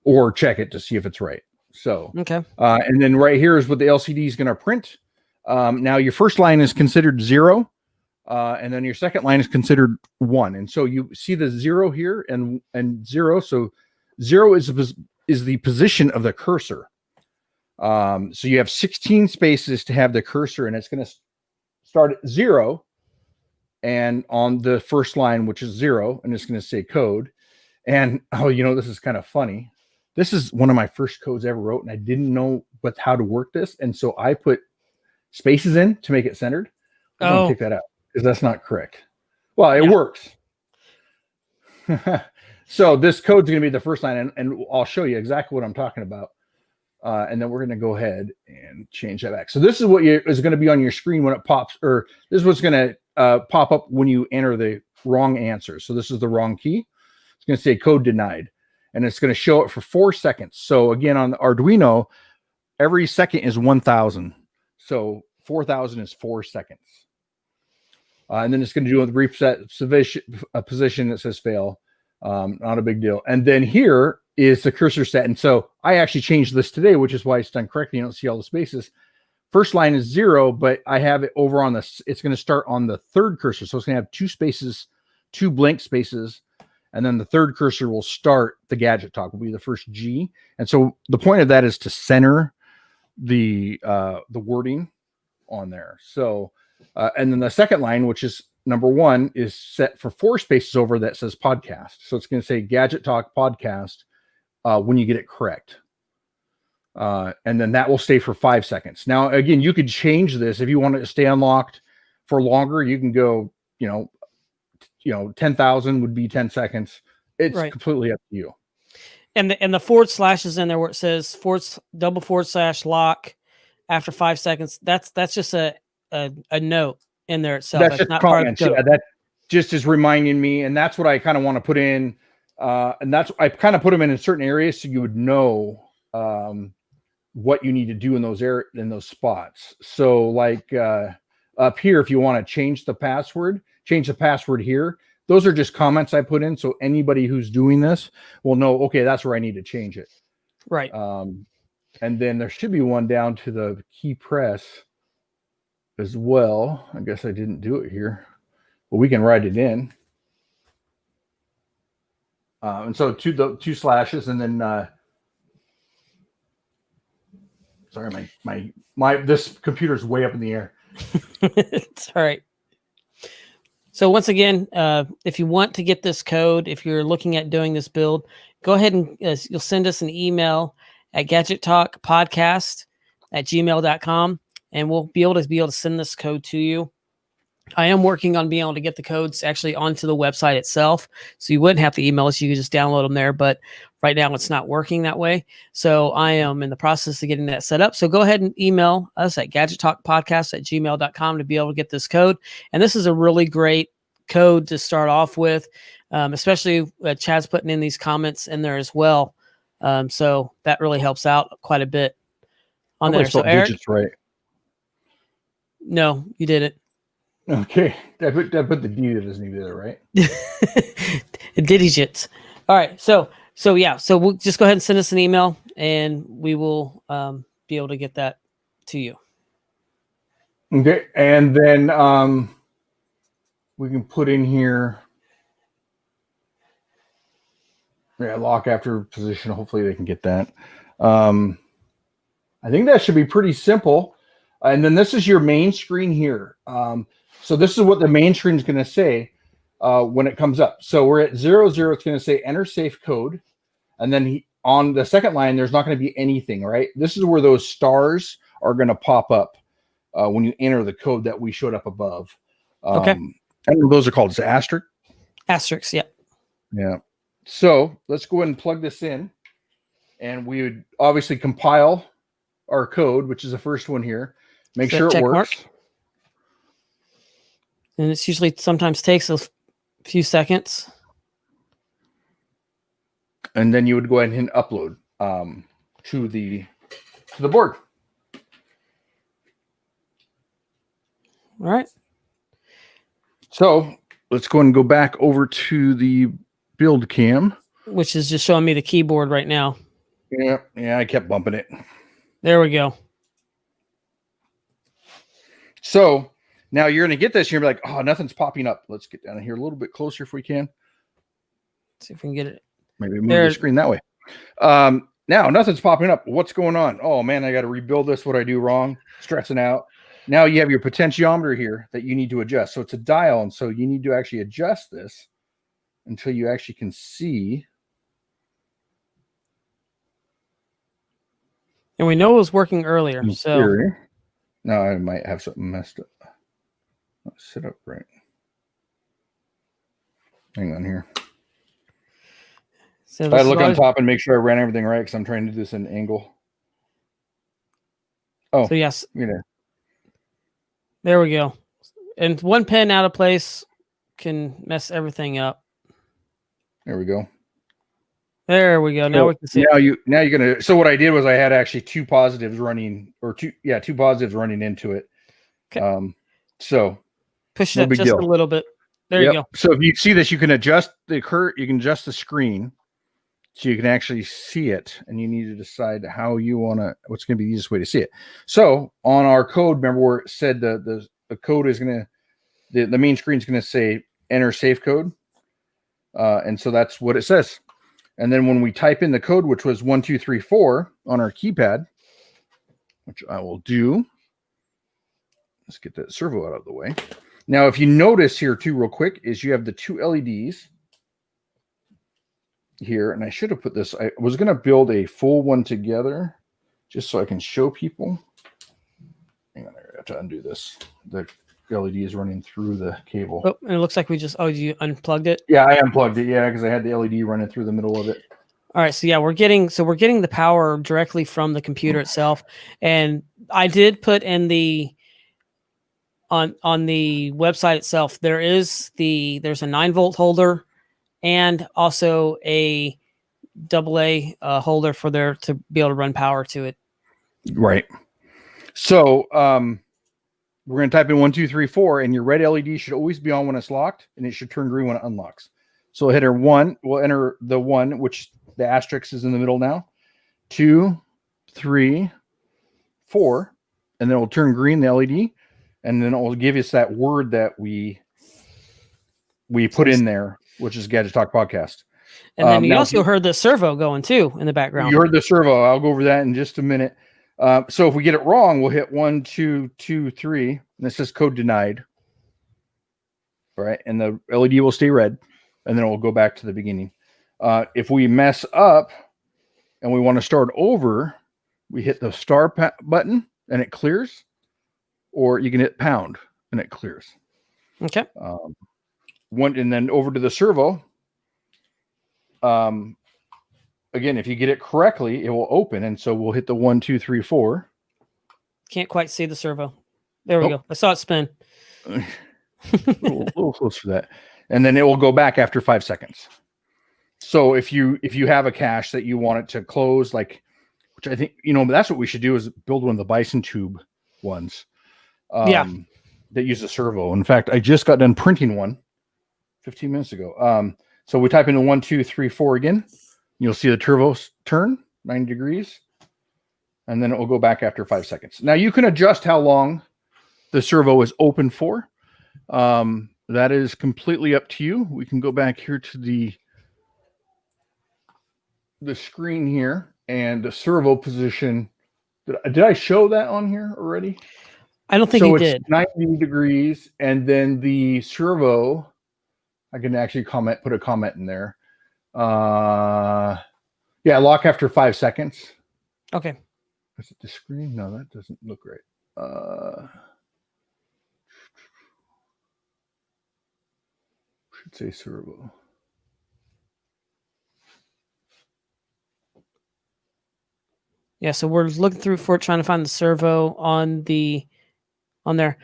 or check it to see if it's right. So, okay. And then right here is what the LCD is going to print. Now your first line is considered 0. And then your second line is considered 1. And so you see the 0 here and 0. So 0 is the position of the cursor. So you have 16 spaces to have the cursor, and it's going to start at 0 and on the first line, which is 0, and it's going to say code. And this is kind of funny. This is one of my first codes I ever wrote, and I didn't know how to work this. And so I put spaces in to make it centered. I'm going to take that out because that's not correct. Well, it works. So this code's going to be the first line, and I'll show you exactly what I'm talking about. And then we're going to go ahead and change that back. So this is what is going to be on your screen when it pops, or this is what's going to pop up when you enter the wrong answer. So this is the wrong key. It's going to say code denied, and it's going to show it for 4 seconds. So again, on the Arduino, every second is 1,000. So 4,000 is 4 seconds. And then it's going to do a reset position that says fail. Not a big deal. And then here is the cursor set. And so I actually changed this today, which is why it's done correctly. You don't see all the spaces. First line is 0, but I have it over on it's going to start on the third cursor. So it's going to have 2 spaces, 2 blank spaces. And then the third cursor will start the gadget talk, will be the first G. And so the point of that is to center the wording on there. So, and then the second line, which is number 1, is set for 4 spaces over that says podcast. So it's going to say Gadget Talk Podcast when you get it correct. And then that will stay for 5 seconds. Now, again, you could change this. If you want it to stay unlocked for longer, you can go, 10,000 would be 10 seconds. It's completely up to you. And the forward slash is in there where it says / lock after 5 seconds. That's just a note in there itself. That's just not comments. Yeah, that just is reminding me, and that's what I kind of want to put in. And that's I kind of put them in certain areas so you would know what you need to do in those spots. So like up here, if you want to change the password here. Those are just comments I put in, so anybody who's doing this will know, okay, that's where I need to change it. Right. And then there should be one down to the key press as well. I guess I didn't do it here, but we can write it in. And so two slashes, and then sorry, my this computer's way up in the air. It's all right. So once again, if you want to get this code, if you're looking at doing this build, go ahead and you'll send us an email at gadgettalkpodcast@gmail.com, and we'll be able to send this code to you. I am working on being able to get the codes actually onto the website itself, so you wouldn't have to email us. You could just download them there, but right now it's not working that way. So I am in the process of getting that set up. So go ahead and email us at gadgettalkpodcast@gmail.com to be able to get this code. And this is a really great code to start off with, especially Chad's putting in these comments in there as well. So that really helps out quite a bit on there. So Eric, digits right? No, you didn't. Okay, I put the D that doesn't need it, right? Digits. All right, so we'll just go ahead and send us an email, and we will be able to get that to you. Okay, and then we can put in here, lock after position. Hopefully they can get that. I think that should be pretty simple. And then this is your main screen here. So this is what the main screen is going to say when it comes up. So we're at 00. It's going to say enter safe code. And then on the second line, there's not going to be anything, right? This is where those stars are going to pop up when you enter the code that we showed up above. Okay. And those are called asterisk. Asterisks, yeah. Yeah. So let's go ahead and plug this in. And we would obviously compile our code, which is the first one here. Make sure it works. Mark. And it's usually sometimes takes a few seconds. And then you would go ahead and hit upload to the board. All right. So let's go and go back over to the build cam, which is just showing me the keyboard right now. Yeah, I kept bumping it. There we go. So now you're going to get this. You're going to be like, oh, nothing's popping up. Let's get down here a little bit closer if we can. See if we can get it. Maybe move the screen that way. Now nothing's popping up. What's going on? Oh man, I got to rebuild this. What I do wrong? Stressing out. Now you have your potentiometer here that you need to adjust. So it's a dial, and so you need to actually adjust this until you actually can see. And we know it was working earlier. So no, I might have something messed up. Let's sit up right. Hang on here. So I look on top and make sure I ran everything right because I'm trying to do this in angle. Oh, so yes. Yeah. There we go. And one pin out of place can mess everything up. There we go. There we go. So now we can see. Now you're gonna. So what I did was I had actually two positives running, two positives running into it. Okay. So push it up just a little bit. There you go. So if you see this, you can adjust the you can adjust the screen. So you can actually see it, and you need to decide how you want to. What's going to be the easiest way to see it? So on our code, remember where it said the code is going to the main screen is going to say enter safe code, and so that's what it says. And then when we type in the code, which was 1234 on our keypad, which I will do. Let's get that servo out of the way. Now, if you notice here too, real quick, is you have the two LEDs. Here, and I should have put this. I was going to build a full one together just so I can show people. Hang on, I have to undo this. The LED is running through the cable. Oh, and it looks like we just you unplugged it. Yeah, I unplugged it. Yeah, because I had the LED running through the middle of it. All right, so yeah, we're getting the power directly from the computer itself, and I did put in the on the website itself. There's a 9-volt holder. And also a AA holder for there to be able to run power to it. Right. So we're going to type in 1234, and your red LED should always be on when it's locked, and it should turn green when it unlocks. So we'll enter 1. We'll enter the 1, which the asterisk is in the middle now. 2, 3, 4, and then it will turn green, the LED, and then it will give us that word that we put in there, which is Gadget Talk Podcast. And then you also heard the servo going too in the background. You heard the servo. I'll go over that in just a minute. So if we get it wrong, we'll hit 1, 2, 2, 3, and it says code denied. All right, and the LED will stay red, and then it will go back to the beginning. If we mess up and we want to start over, we hit the star button and it clears, or you can hit pound and it clears. Okay. And then over to the servo. Again, if you get it correctly, it will open, and so we'll hit the 1, 2, 3, 4. Can't quite see the servo. There we go. I saw it spin. a little close for that, and then it will go back after 5 seconds. So if you have a cache that you want it to close, like, which I think that's what we should do is build one of the bison tube ones. That use a servo. In fact, I just got done printing one 15 minutes ago. So we type in 1, 2, 3, 4 again. You'll see the turbo turn 90 degrees, and then it will go back after 5 seconds. Now you can adjust how long the servo is open for. That is completely up to you. We can go back here to the screen here and the servo position. Did I show that on here already? I don't think So you it's did. 90 degrees, and then the servo, I can actually put a comment in there. Yeah, lock after 5 seconds. Okay. Is it the screen? No, that doesn't look right. Should say servo. Yeah, so we're looking through for it, trying to find the servo on there.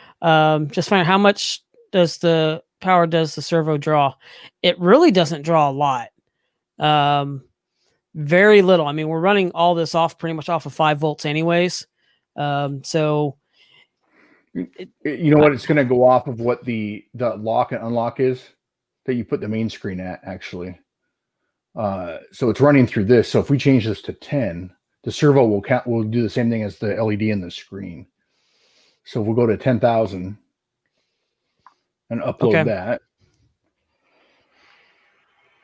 Just find how much does the servo draw? It really doesn't draw a lot. Very little. I mean, we're running all this off pretty much off of 5 volts anyways. So You know what? It's going to go off of what the lock and unlock is that you put the main screen at, actually. So it's running through this. So if we change this to 10, the servo will do the same thing as the LED in the screen. So we'll go to 10,000 and upload that.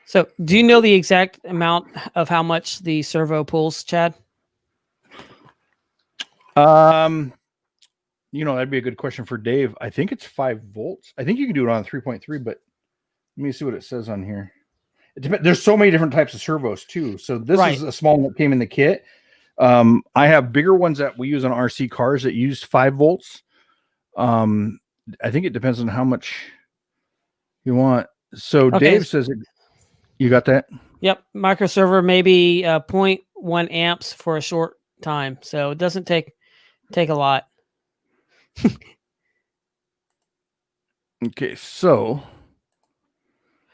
So do you know the exact amount of how much the servo pulls, Chad? You know, that'd be a good question for Dave. I think it's 5 volts. I think you can do it on 3.3, but let me see what it says on here. There's so many different types of servos too. So this is a small one that came in the kit. I have bigger ones that we use on RC cars that use 5 volts. I think it depends on how much you want. So Dave says, you got that? Yep. Micro server, maybe 0.1 amps for a short time. So it doesn't take a lot. Okay. So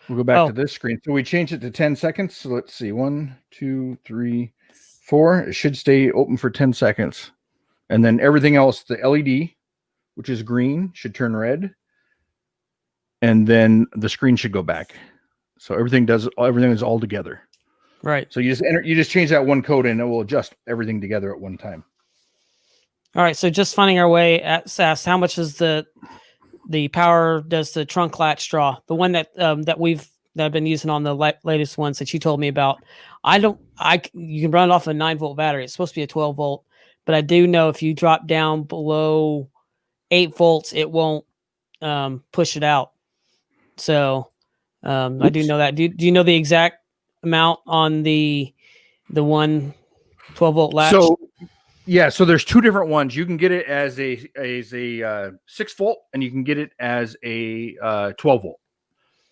we'll go back to this screen. So we changed it to 10 seconds. So let's see. 1, 2, 3, 4. It should stay open for 10 seconds. And then everything else, the LED, which is green, should turn red. And then the screen should go back. So everything is all together. Right. So you just change that one code and it will adjust everything together at one time. All right. So just finding our way at SAS, how much is the power does the trunk latch draw? The one that I've been using on the latest ones that you told me about. You can run it off a 9-volt battery. It's supposed to be a 12-volt, but I do know if you drop down below 8 volts, it won't push it out. So I do know that. Do you know the exact amount on the one 12-volt latch? So yeah, so there's 2 different ones. You can get it as a 6-volt, and you can get it as a 12-volt.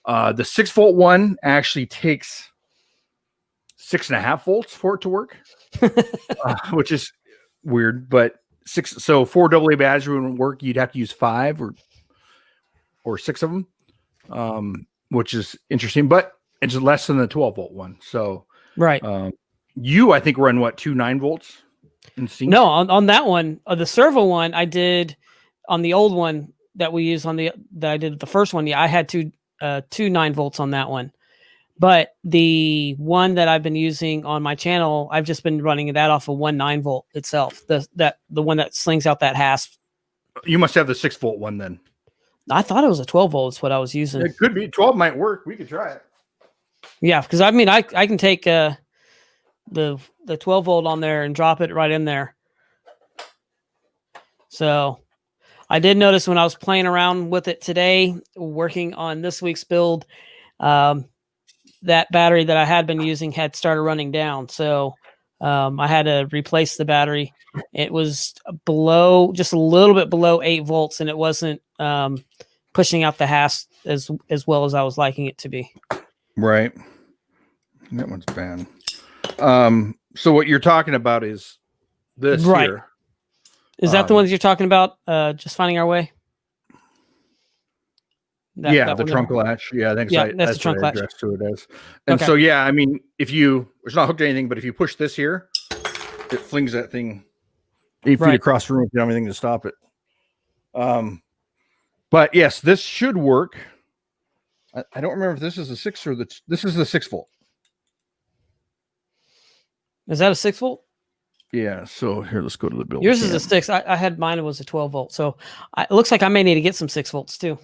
The 6-volt one actually takes 6.5 volts for it to work, which is weird. But 4 AA batteries wouldn't work. You'd have to use 5 or 6 of them, which is interesting. But it's less than the 12-volt one. So right, I think run what 2 9-volts. No, on that one, the servo one, I did on the old one that we use that I did the first one. Yeah, I had two 9-volts on that one, but the one that I've been using on my channel, I've just been running that off of 1 9-volt itself. The one that slings out that hasp. You must have the 6-volt one then. I thought it was a 12-volt. Is what I was using. It could be 12 might work. We could try it. Yeah, because I mean, I can take the 12-volt on there and drop it right in there. So I did notice when I was playing around with it today, working on this week's build, that battery that I had been using had started running down. So I had to replace the battery. It was just a little bit below 8 volts, and it wasn't pushing out the hasp as well as I was liking it to be. Right. That one's bad. So what you're talking about is this here. Is that the ones you're talking about? Just finding our way? The trunk latch. Yeah, I think that's the trunk latch. To it as. And so, yeah, I mean, it's not hooked to anything, but if you push this here, it flings that thing 8 feet across the room. You don't have anything to stop it. But yes, this should work. I don't remember if this is a 6 or this is the 6-volt. Is that a 6-volt? Yeah. So here, let's go to the build. Yours is a 6. I had mine. It was a 12-volt. So it looks like I may need to get some 6 volts too.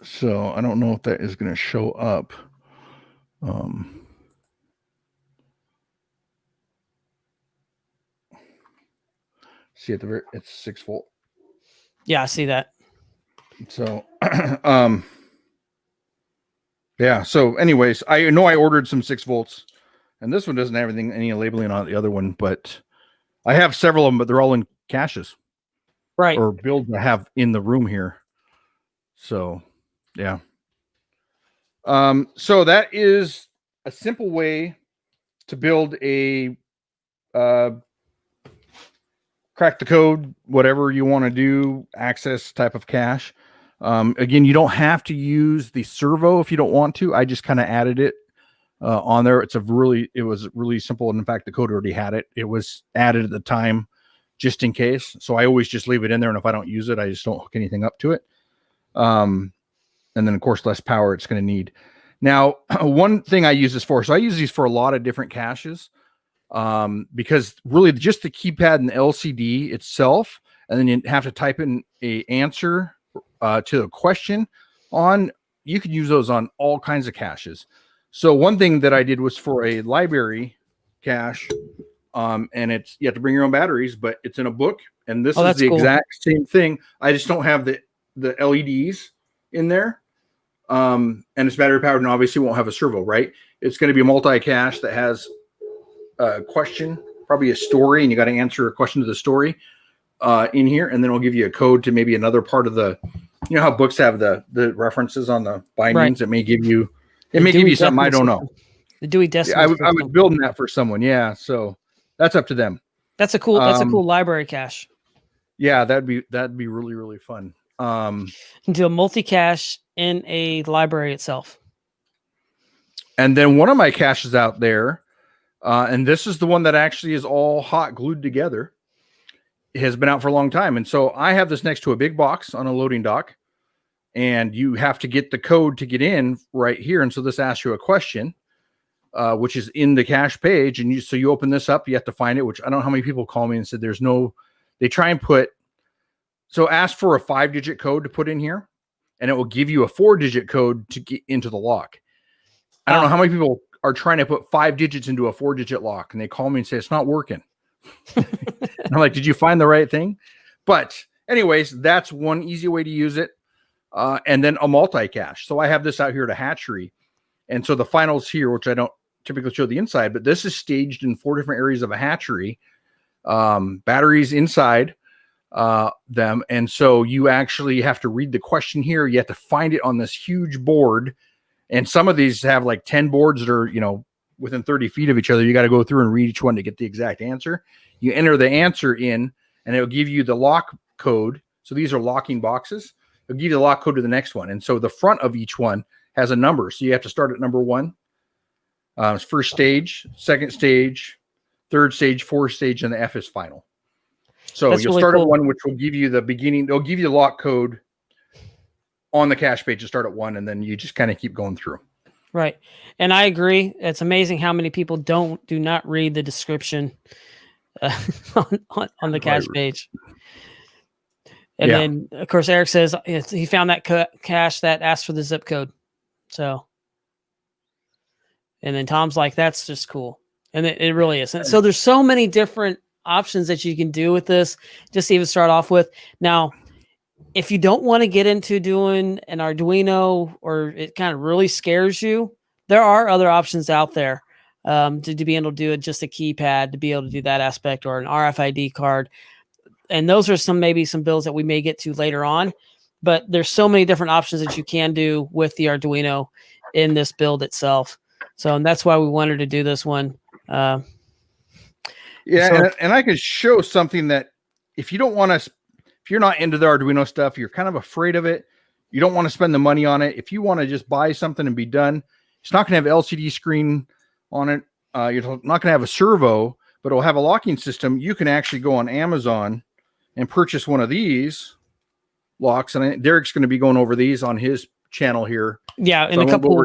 So I don't know if that is going to show up. See at the very, it's 6 volt. Yeah, I see that. So, yeah. So, anyways, I know I ordered some 6 volts, and this one doesn't have any labeling on the other one, but I have several of them, but they're all in caches, Right. or builds I have in the room here. So, yeah. So that is a simple way to build a crack the code, whatever you want to do, access type of cache. Again, you don't have to use the servo if you don't want to. I just kind of added it on there. It was really simple. And in fact, the code already had it. It was added at the time just in case. So I always just leave it in there. And if I don't use it, I just don't hook anything up to it. And then of course, less power it's going to need. Now, one thing I use this for, so I use these for a lot of different caches, because really just the keypad and the LCD itself, and then you have to type in a answer to a question on, you can use those on all kinds of caches. So one thing that I did was for a library cache, and you have to bring your own batteries, but it's in a book, and this is the exact same thing. I just don't have the LEDs in there. And it's battery powered, and obviously won't have a servo, right? It's going to be a multi-cache that has a question, probably a story, and you got to answer a question to the story in here, and then it'll give you a code to maybe another part of the, you know how books have the references on the bindings. Right. It may give you something I don't know. The Dewey Decimal. I was building that for someone. Yeah, so that's up to them. That's a cool library cache. Yeah, that'd be really, really fun. Do a multi-cache in a library itself. And then one of my caches out there, and this is the one that actually is all hot glued together. It has been out for a long time. And so I have this next to a big box on a loading dock, and you have to get the code to get in right here. And so this asks you a question, which is in the cache page. And so you open this up, you have to find it, which I don't know how many people call me and said they try and ask for a 5-digit code to put in here, and it will give you a 4-digit code to get into the lock. I don't know how many people are trying to put 5 digits into a 4-digit lock, and they call me and say, it's not working. I'm like, did you find the right thing? But anyways, that's one easy way to use it. And then a multi-cache. So I have this out here at a hatchery. And so the finals here, which I don't typically show the inside, but this is staged in 4 different areas of a hatchery, batteries inside them. And so you actually have to read the question here. You have to find it on this huge board. And some of these have like 10 boards that are, within 30 feet of each other. You got to go through and read each one to get the exact answer. You enter the answer in, and it'll give you the lock code. So these are locking boxes. It'll give you the lock code to the next one. And so the front of each one has a number. So you have to start at number 1. First stage, second stage, third stage, fourth stage, and the F is final. So you'll really start at 1, which will give you the beginning. They'll give you the lock code on the cache page to start at 1, and then you just kind of keep going through. Right. And I agree. It's amazing how many people do not read the description on the cache page. And then, of course, Eric says he found that cache that asked for the zip code. So, and then Tom's like, that's just cool. And it really is. And so there's so many different options that you can do with this, just to even start off with. Now, if you don't want to get into doing an Arduino, or it kind of really scares you, there are other options out there to be able to do it, just a keypad to be able to do that aspect, or an RFID card. And those are maybe some builds that we may get to later on, but there's so many different options that you can do with the Arduino in this build itself. So, and that's why we wanted to do this one. And I could show something that if you don't want to, if you're not into the Arduino stuff, you're kind of afraid of it, you don't want to spend the money on it. If you want to just buy something and be done, it's not going to have LCD screen on it. You're not going to have a servo, but it'll have a locking system. You can actually go on Amazon and purchase one of these locks. And Derek's going to be going over these on his channel here. Yeah, in a couple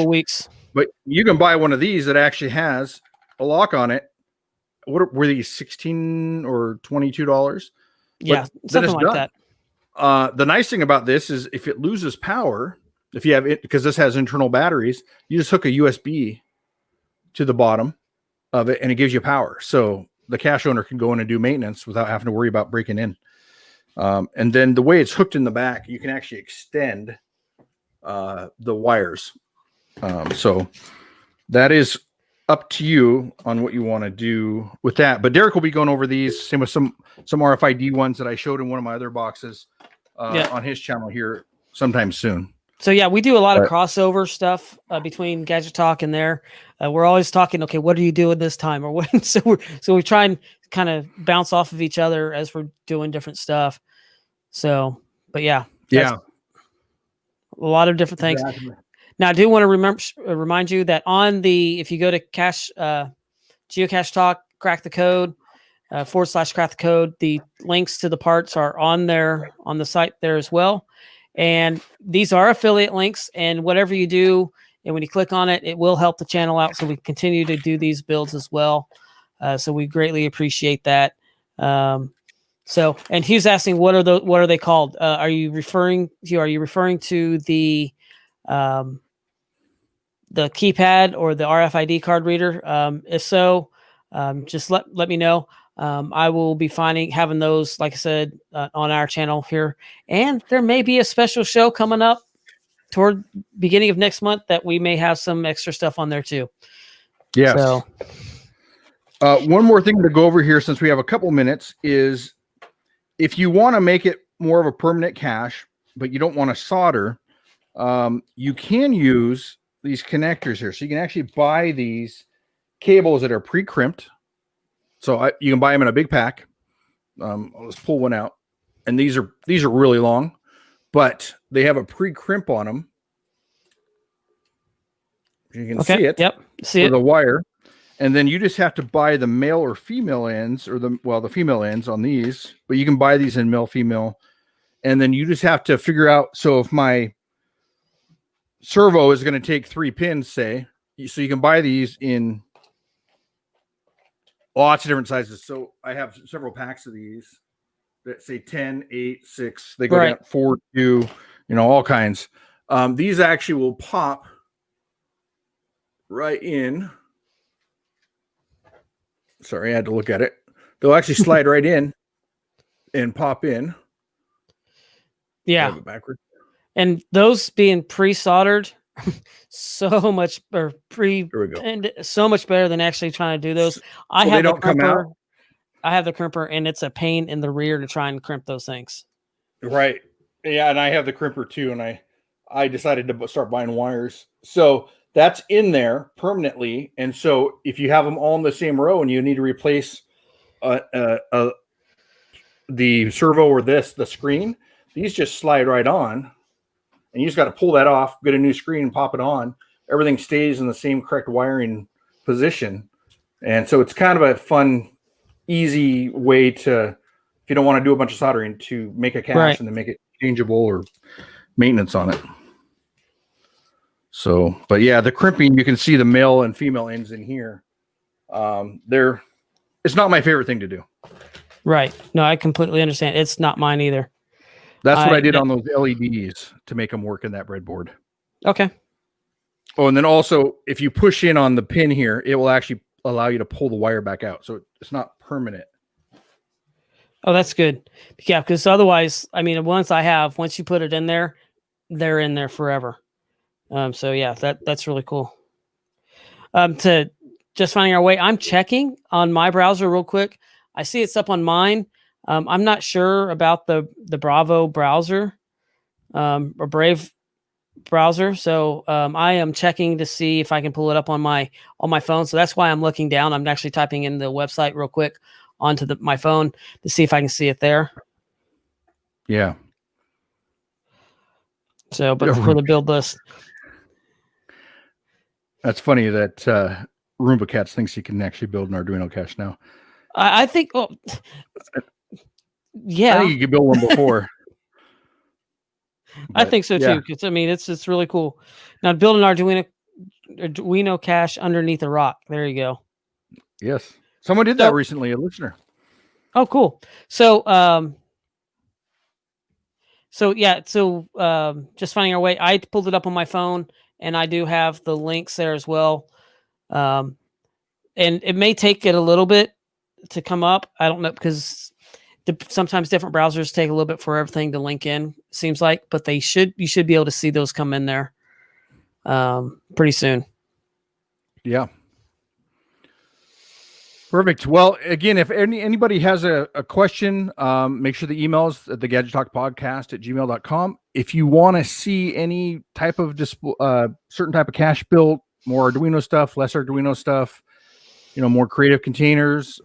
weeks. But you can buy one of these that actually has a lock on it. What were these, $16 or $22? Yeah, something like that. The nice thing about this is if it loses power, if you have it, because this has internal batteries, you just hook a USB to the bottom of it and it gives you power. So the cache owner can go in and do maintenance without having to worry about breaking in. And then the way it's hooked in the back, you can actually extend the wires. So that is up to you on what you want to do with that. But Derek will be going over these, same with some RFID ones that I showed in one of my other boxes on his channel here sometime soon. So yeah, we do a lot of crossover stuff between Gadget Talk and there. We're always talking, okay, what are you doing this time? Or what? So we try and kind of bounce off of each other as we're doing different stuff. So, but yeah, a lot of different things. Exactly. Now, I do want to remind you that if you go to Geocache Talk, crack the code, / crack the code, the links to the parts are on there on the site there as well. And these are affiliate links, and whatever you do, and when you click on it, it will help the channel out. So we continue to do these builds as well. So we greatly appreciate that. So, and he was asking, what are they called? Are you referring to the keypad or the RFID card reader? If so, just let me know. I will be having those, like I said, on our channel here, and there may be a special show coming up toward beginning of next month that we may have some extra stuff on there too. Yes. So, one more thing to go over here, since we have a couple minutes, is if you want to make it more of a permanent cache, but you don't want to solder, you can use these connectors here. So you can actually buy these cables that are pre-crimped. So you can buy them in a big pack. I'll just pull one out, and these are really long, but they have a pre-crimp on them. You can see it. Yep. See it. The wire, and then you just have to buy the male or female ends, or the female ends on these. But you can buy these in male, female, and then you just have to figure out. So if my servo is going to take 3 pins, say, so you can buy these in lots of different sizes. So I have several packs of these that say 10, 8, 6. They go down 4, 2, all kinds. These actually will pop right in. Sorry, I had to look at it. They'll actually slide right in and pop in. Yeah. And those being pre-soldered, so much better than actually trying to do those. I have the crimper, and it's a pain in the rear to try and crimp those things. Right. Yeah, and I have the crimper too, and I decided to start buying wires. So that's in there permanently. And so if you have them all in the same row and you need to replace the servo or the screen, these just slide right on. And you just got to pull that off, get a new screen, and pop it on. Everything stays in the same correct wiring position. And so it's kind of a fun, easy way to, if you don't want to do a bunch of soldering, to make a cache and then make it changeable or maintenance on it. So, but yeah, the crimping, you can see the male and female ends in here. It's not my favorite thing to do. Right. No, I completely understand. It's not mine either. That's what I did on those LEDs to make them work in that breadboard. Okay. Oh, and then also, if you push in on the pin here, it will actually allow you to pull the wire back out. So it's not permanent. Oh, that's good. Yeah, because otherwise, I mean, once you put it in there, they're in there forever. So yeah, that's really cool. To just finding our way, I'm checking on my browser real quick. I see it's up on mine. I'm not sure about the Bravo browser or Brave browser. So I am checking to see if I can pull it up on my phone. So that's why I'm looking down. I'm actually typing in the website real quick onto my phone to see if I can see it there. Yeah. So, but for the build list. That's funny that Roomba Cats thinks he can actually build an Arduino cache now. I think, yeah. I think you could build one before. I think so too. Because I mean, it's really cool. Now build an Arduino cache underneath a rock. There you go. Yes, someone did that recently. A listener. Oh, cool. So, just finding our way. I pulled it up on my phone, and I do have the links there as well. And it may take it a little bit to come up. I don't know, because sometimes different browsers take a little bit for everything to link in, seems like, but you should be able to see those come in there pretty soon. Yeah. Perfect. Well, again, if anybody has a question, make sure the email's at the Gadget Talk Podcast at gmail.com. If you want to see any type of certain type of cache built, more Arduino stuff, less Arduino stuff, more creative containers,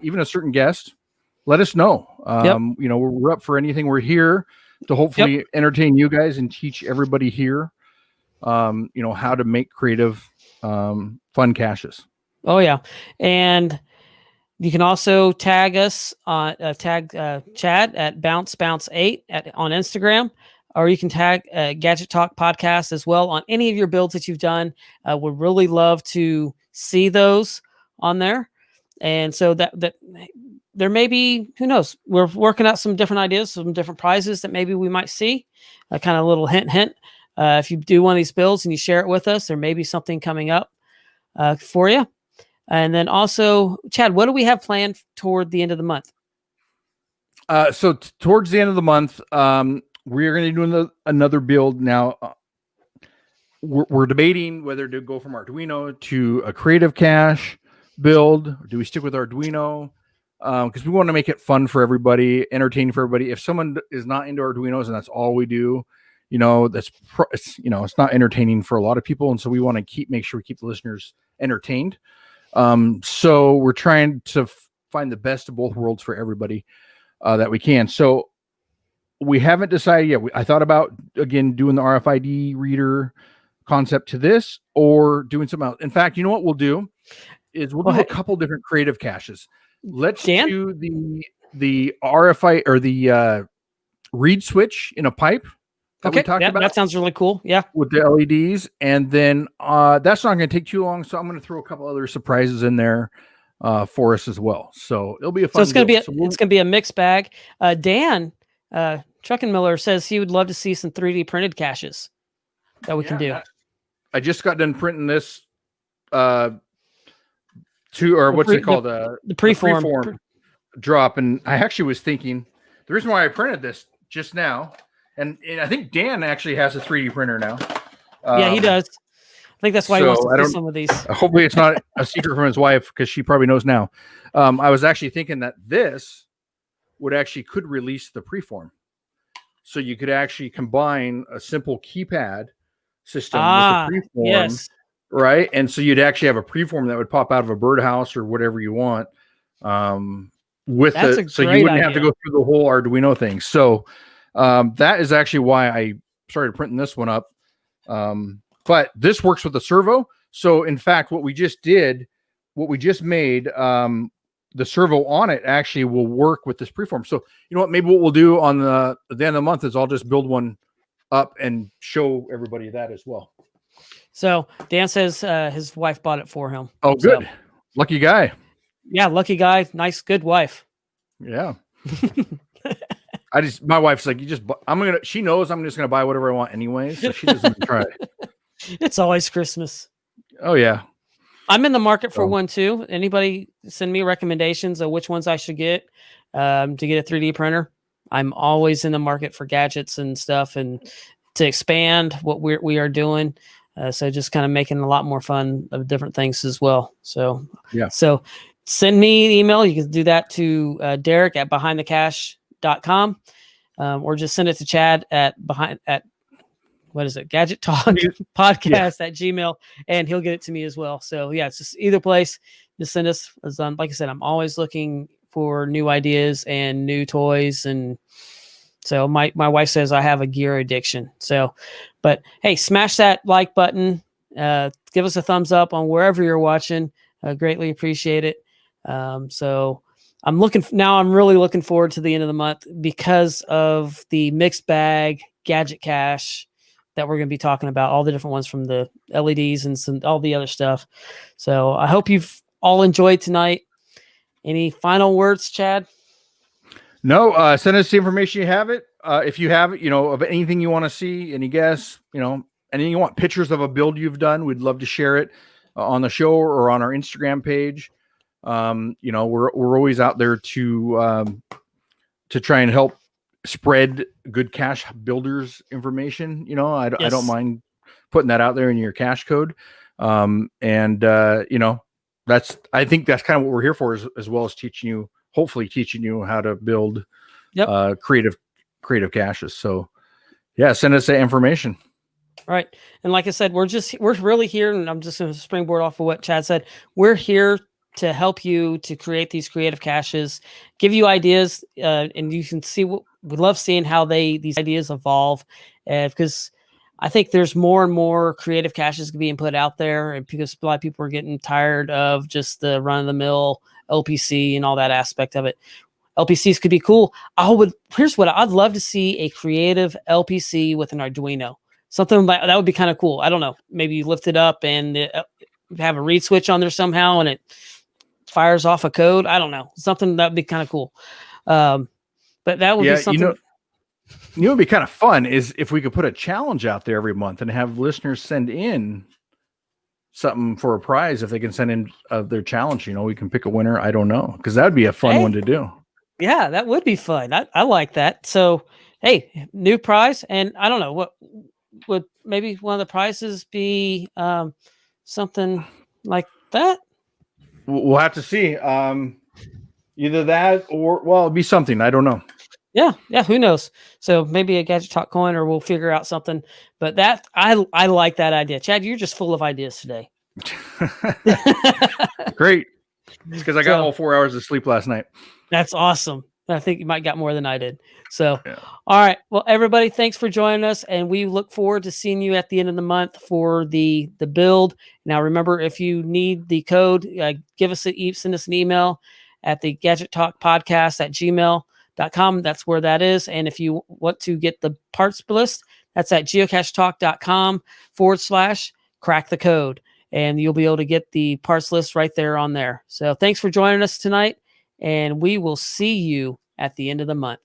even a certain guest, let us know. We're up for anything. We're here to hopefully entertain you guys and teach everybody here, how to make creative, fun caches. Oh yeah. And you can also tag us on Chad at bounce8 on Instagram, or you can tag Gadget Talk Podcast as well on any of your builds that you've done. Would really love to see those on there. And so that there may be, who knows, we're working out some different ideas, some different prizes that maybe we might see. A kind of little hint. If you do one of these builds and you share it with us, there may be something coming up for you. And then also, Chad, what do we have planned toward the end of the month? So towards the end of the month, we're going to be doing another build. Now, we're debating whether to go from Arduino to a creative cache build, or do we stick with Arduino? Because we want to make it fun for everybody, entertaining for everybody. If someone is not into Arduinos and that's all we do, it's not entertaining for a lot of people. And so we want to make sure we keep the listeners entertained. So we're trying to find the best of both worlds for everybody that we can. So we haven't decided yet. I thought about, again, doing the RFID reader concept to this, or doing something else. In fact, you know what we'll do is we'll do a couple different creative caches. Let's do the RFID or the read switch in a pipe. Okay, that sounds really cool. Yeah, with the LEDs, and then that's not going to take too long. So I'm going to throw a couple other surprises in there for us as well. So it'll be a fun. So it's going to be a mixed bag. Dan Truckenmiller says he would love to see some 3D printed caches that we can do. I just got done printing this what's it called? The preform drop, and I actually was thinking the reason why I printed this just now. And I think Dan actually has a 3D printer now. Yeah, he does. I think that's why he wants to see some of these. Hopefully it's not a secret from his wife, because she probably knows now. I was actually thinking that this could release the preform. So you could actually combine a simple keypad system with the preform. Yes. Right? And so you'd actually have a preform that would pop out of a birdhouse or whatever you want. So you wouldn't have to go through the whole Arduino thing. So that is actually why I started printing this one up. But this works with the servo. So in fact, what we just made, the servo on it actually will work with this preform. So you know what, maybe what we'll do on the end of the month is I'll just build one up and show everybody that as well. So Dan says his wife bought it for him. Oh, good. So, lucky guy. Yeah, lucky guy. Nice, good wife. Yeah. My wife's like, she knows I'm just going to buy whatever I want anyway. So she doesn't even try it. It's always Christmas. Oh yeah. I'm in the market for one too. Anybody send me recommendations of which ones I should get to get a 3D printer. I'm always in the market for gadgets and stuff, and to expand what we are doing. So just kind of making a lot more fun of different things as well. So yeah. So send me an email. You can do that to Derek at behindthecache.com, or just send it to Chad at Gadget Talk Podcast at Gmail, and he'll get it to me as well. So yeah, it's just either place. Just send us. Like I said, I'm always looking for new ideas and new toys, and so my wife says I have a gear addiction. So, but hey, smash that like button. Give us a thumbs up on wherever you're watching. Greatly appreciate it. So I'm really looking forward to the end of the month because of the mixed bag gadget cache that we're going to be talking about, all the different ones from the LEDs and all the other stuff. So I hope you've all enjoyed tonight. Any final words, Chad? No, send us the information you have it. If you have it, of anything you want to see, any guests, anything you want, pictures of a build you've done, we'd love to share it on the show or on our Instagram page. we're always out there to try and help spread good cache builders information. I don't mind putting that out there in your cache code. I think that's kind of what we're here for, as well as hopefully teaching you how to build creative caches. So yeah, send us that information. All right. And like I said, we're really here, and I'm just going to springboard off of what Chad said. We're here to help you to create these creative caches, give you ideas, and you can see we love seeing how these ideas evolve, because I think there's more and more creative caches being put out there, and because a lot of people are getting tired of just the run-of-the-mill LPC and all that aspect of it. LPCs could be cool. Here's what I'd love to see: a creative LPC with an Arduino. Something like that would be kind of cool. I don't know. Maybe you lift it up and have a read switch on there somehow, and it fires off a code. I don't know. Something that would be kind of cool. But that would be something. Would be kind of fun is if we could put a challenge out there every month and have listeners send in something for a prize. If they can send in their challenge, we can pick a winner. I don't know, because that would be a fun one to do. Yeah, that would be fun. I like that. So, hey, new prize. And I don't know, what would maybe one of the prizes be, something like that? We'll have to see. Either that or, it'll be something. I don't know. Yeah, who knows? So maybe a Gadget Talk coin, or we'll figure out something. But that I like that idea. Chad, you're just full of ideas today. Great. Because I got all 4 hours of sleep last night. That's awesome. I think you might got more than I did. So, All right. Well, everybody, thanks for joining us, and we look forward to seeing you at the end of the month for the build. Now, remember, if you need the code, send us an email at the Gadget Talk Podcast at gmail.com. That's where that is. And if you want to get the parts list, that's at geocachetalk.com/crack the code. And you'll be able to get the parts list right there on there. So thanks for joining us tonight, and we will see you at the end of the month.